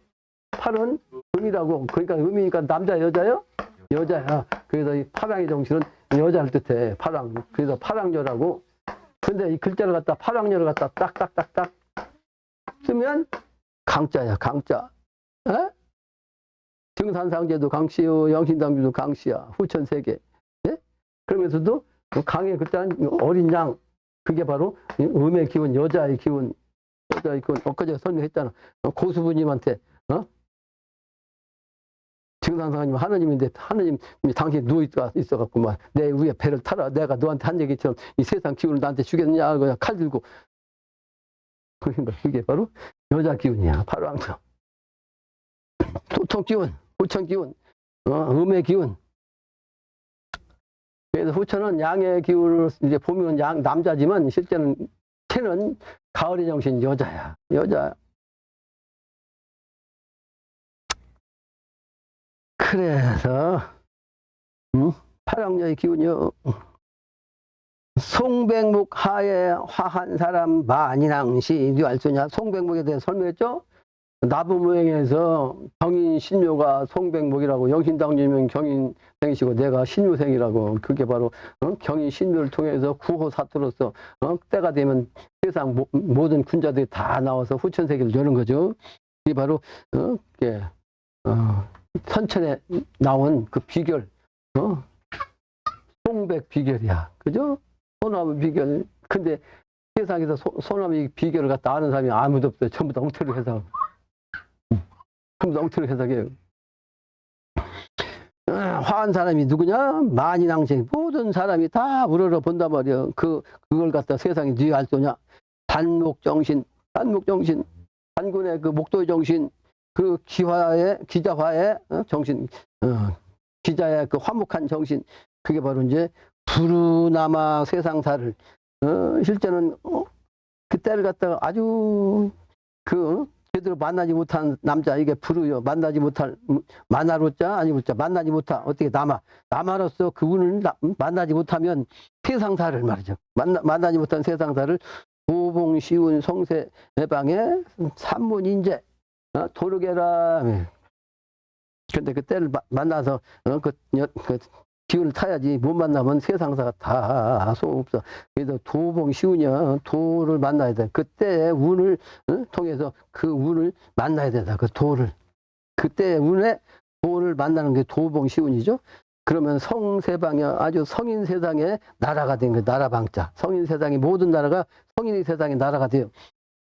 팔은 음이라고. 그러니까 음이니까 남자 여자요? 여자야. 그래서 이 팔왕의 정신은 여자를 뜻해. 팔왕. 그래서 팔왕여라고. 근데 이 글자를 갖다 팔왕여를 갖다 딱딱딱딱 쓰면 강자야. 강자. 에? 증산상제도 강씨요, 영신당주도 강씨야. 후천세계. 예? 그러면서도 강의 글자는 어린 양. 그게 바로 음의 기운, 여자의 기운. 여자의 기운. 엊그제 설명했잖아. 고수부님한테 증산상님 하느님인데 하느님이 당신이 누워있어갖고 막 내 위에 배를 타라. 내가 너한테 한 얘기처럼 이 세상 기운을 나한테 주겠느냐. 그냥 칼 들고. 그러니까 그게 바로 여자 기운이야. 바로 항상. 토통 기운, 후천 기운, 음의 기운. 그래서 후천은 양의 기운을 이제 보면 남자지만 실제는 채는 가을의 정신 여자야. 여자. 그래서 팔왕여의 기운이요. 송백목 하에 화한 사람 만인항시 뉘알소냐. 송백목에 대해 설명했죠. 나부무행에서 경인 신묘가 송백목이라고. 영신당주면 경인생이시고 내가 신묘생이라고. 그게 바로 경인 신묘를 통해서 구호사투로서 때가 되면 세상 모든 군자들이 다 나와서 후천세계를 여는 거죠. 이게 바로 선천에 나온 그 비결, 송백 비결이야. 그죠? 소나무 비결. 근데 세상에서 소나무 비결을 갖다 아는 사람이 아무도 없어요. 전부 다 엉터리로 해서. 전부 다 엉터리로 해석해요. 화한 사람이 누구냐? 만인항생. 모든 사람이 다 우러러 본단 말이야. 그걸 갖다 세상에 네 알 소냐? 단목정신, 단목정신, 단군의 그 목도의 정신, 그 기자화의 정신, 기자의 그 화목한 정신. 그게 바로 이제 부르나마 세상사를, 실제는 그때를 갖다가 아주 제대로 만나지 못한 남자, 이게 부르요. 만나지 못할, 만나로자 아니고자 만나지 못한, 어떻게 남아로서 그 운을 만나지 못하면 세상사를 말이죠. 만나지 못한 세상사를 도봉시운 성세방의 산문인재 도르게라. 근데 그때를 만나서 그 기운을 타야지. 못 만나면 세상사가 다 소없어. 그래서 도봉시운이야. 도를 만나야 돼. 그때의 운을 통해서 그 운을 만나야 된다. 그 도를. 그때의 운에 도를 만나는 게 도봉시운이죠. 그러면 성세방이야. 아주 성인 세상의 나라가 된 거야. 나라방자. 성인 세상의 모든 나라가 성인의 세상의 나라가 돼요.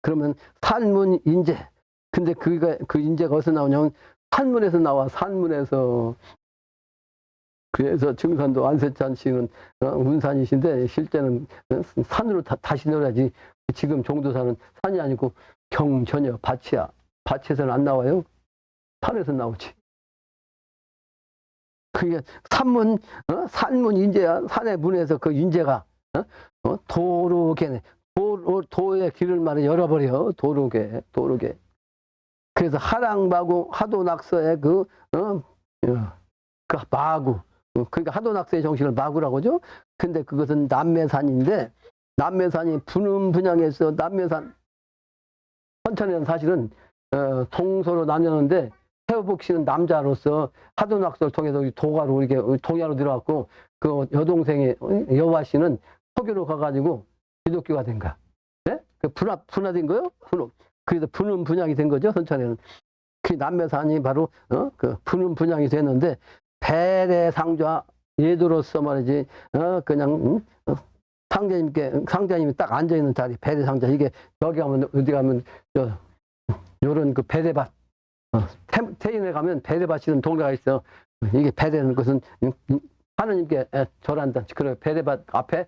그러면 산문인재. 근데 그 인재가 어디서 나오냐면 산문에서 나와. 산문에서. 그래서 증산도 안세찬 씨는 운산이신데 실제는 산으로 다시 넣어야지. 지금 종도산은 산이 아니고 경전이야. 밭이야. 밭에서는 안 나와요. 산에서 나오지. 그게 산문 인재야. 산의 문에서 그 인재가 도로개네. 도의 길을 말해 열어버려. 도로개. 그래서 하랑마구 하도낙서의 그 마구. 그러니까 하도낙서의 정신을 마구라고 하죠. 근데 그것은 남매산인데, 남매산이 분양에서 남매산, 선천에는 사실은 동서로 나뉘었는데 태호복 씨는 남자로서 하도낙서를 통해서 도가로 이렇게 동야로 들어갔고, 그 여동생의 여화 씨는 서교로 가가지고 기독교가 된 거야. 네? 그 분화된 거요? 그래서 분양이 된 거죠. 선천에는. 그 남매산이 바로 그 분양이 됐는데, 배례상좌 예도로서 말이지. 그냥 상자님이 딱 앉아 있는 자리, 배례상좌. 이게 여기 가면 어디 가면 요런 그 배례밭, 태인에 가면 배례밭이라는 동네가 있어. 이게 배례는 것은 하느님께 절한다. 그래 배례밭 앞에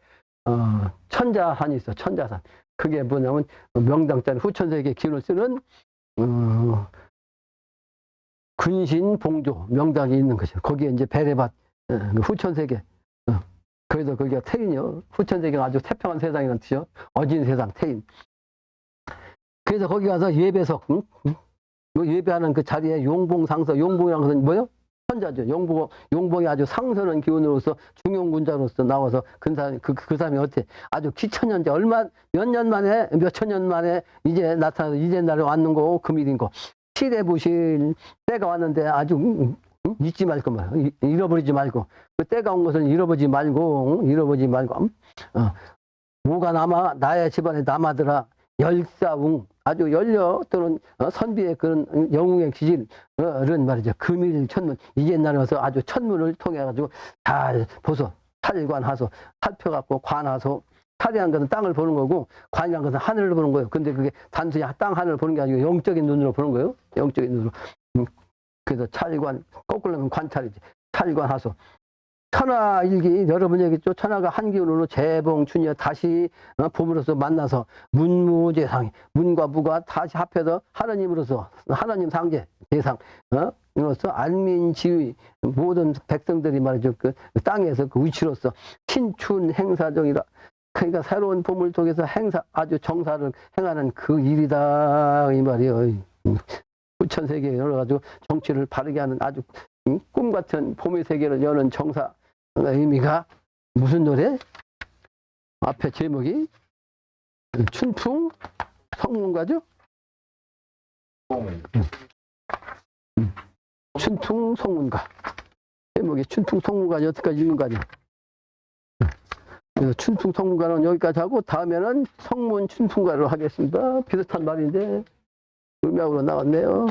천자산이 있어. 천자산. 그게 뭐냐면 명당자리 후천세계 기운을 쓰는 근신봉조 명당이 있는 것이죠. 거기에 이제 배례밭, 후천세계. 그래서 거기가 태인이요. 후천세계가 아주 태평한 세상이라는 뜻이요. 어진 세상, 태인. 그래서 거기 가서 예배석, 예배하는 그 자리에 용봉상서, 용봉이라는 것은 뭐요? 천자죠. 용봉이 아주 상선한 기운으로서 중용군자로서 나와서 그 사람이 어때? 아주 기천년제 몇 년 만에, 몇천 년 만에 이제 나타나서 이제 날에 왔는 거, 금일인 거. 시대 부실 때가 왔는데 아주 잊지 말 것만, 잃어버리지 말고. 그 때가 온 것을 잃어버리지 말고, 뭐가 나의 집안에 남아더라. 열사웅, 아주 열려 또는 선비의 그런 영웅의 기질은 말이죠. 금일 천문, 이제 날에 와서 아주 천문을 통해 가지고 잘 보소, 살관하소, 살펴갖고 관하소. 살이란 것은 땅을 보는 거고, 관이란 것은 하늘을 보는 거예요. 근데 그게 단순히 땅 하늘을 보는 게 아니고 영적인 눈으로 보는 거예요. 영적인 눈으로. 그래서 찰관, 거꾸로 하면 관찰이지. 찰관하소. 천하일기, 여러분 얘기했죠. 천하가 한 기운으로 재봉, 춘이여 다시 봄으로서 만나서 문무재상이, 문과 무가 다시 합해서 하나님으로서, 하나님 상제, 대상, 이로써 안민지위, 모든 백성들이 말이죠. 그 땅에서 그 위치로서 신춘 행사정이라. 그러니까 새로운 봄을 통해서 아주 정사를 행하는 그 일이다. 이 말이에요. 부천세계에 열어가지고 정치를 바르게 하는 아주 꿈 같은 봄의 세계를 여는 정사 의미가 무슨 노래? 앞에 제목이 춘풍 성문가죠? 춘풍 성문가. 제목이 춘풍 성문가 여태까지 읽는 거 아니야? 그래서 춘풍 성문가는 여기까지 하고 다음에는 성문 춘풍가로 하겠습니다. 비슷한 말인데 음악으로 나왔네요.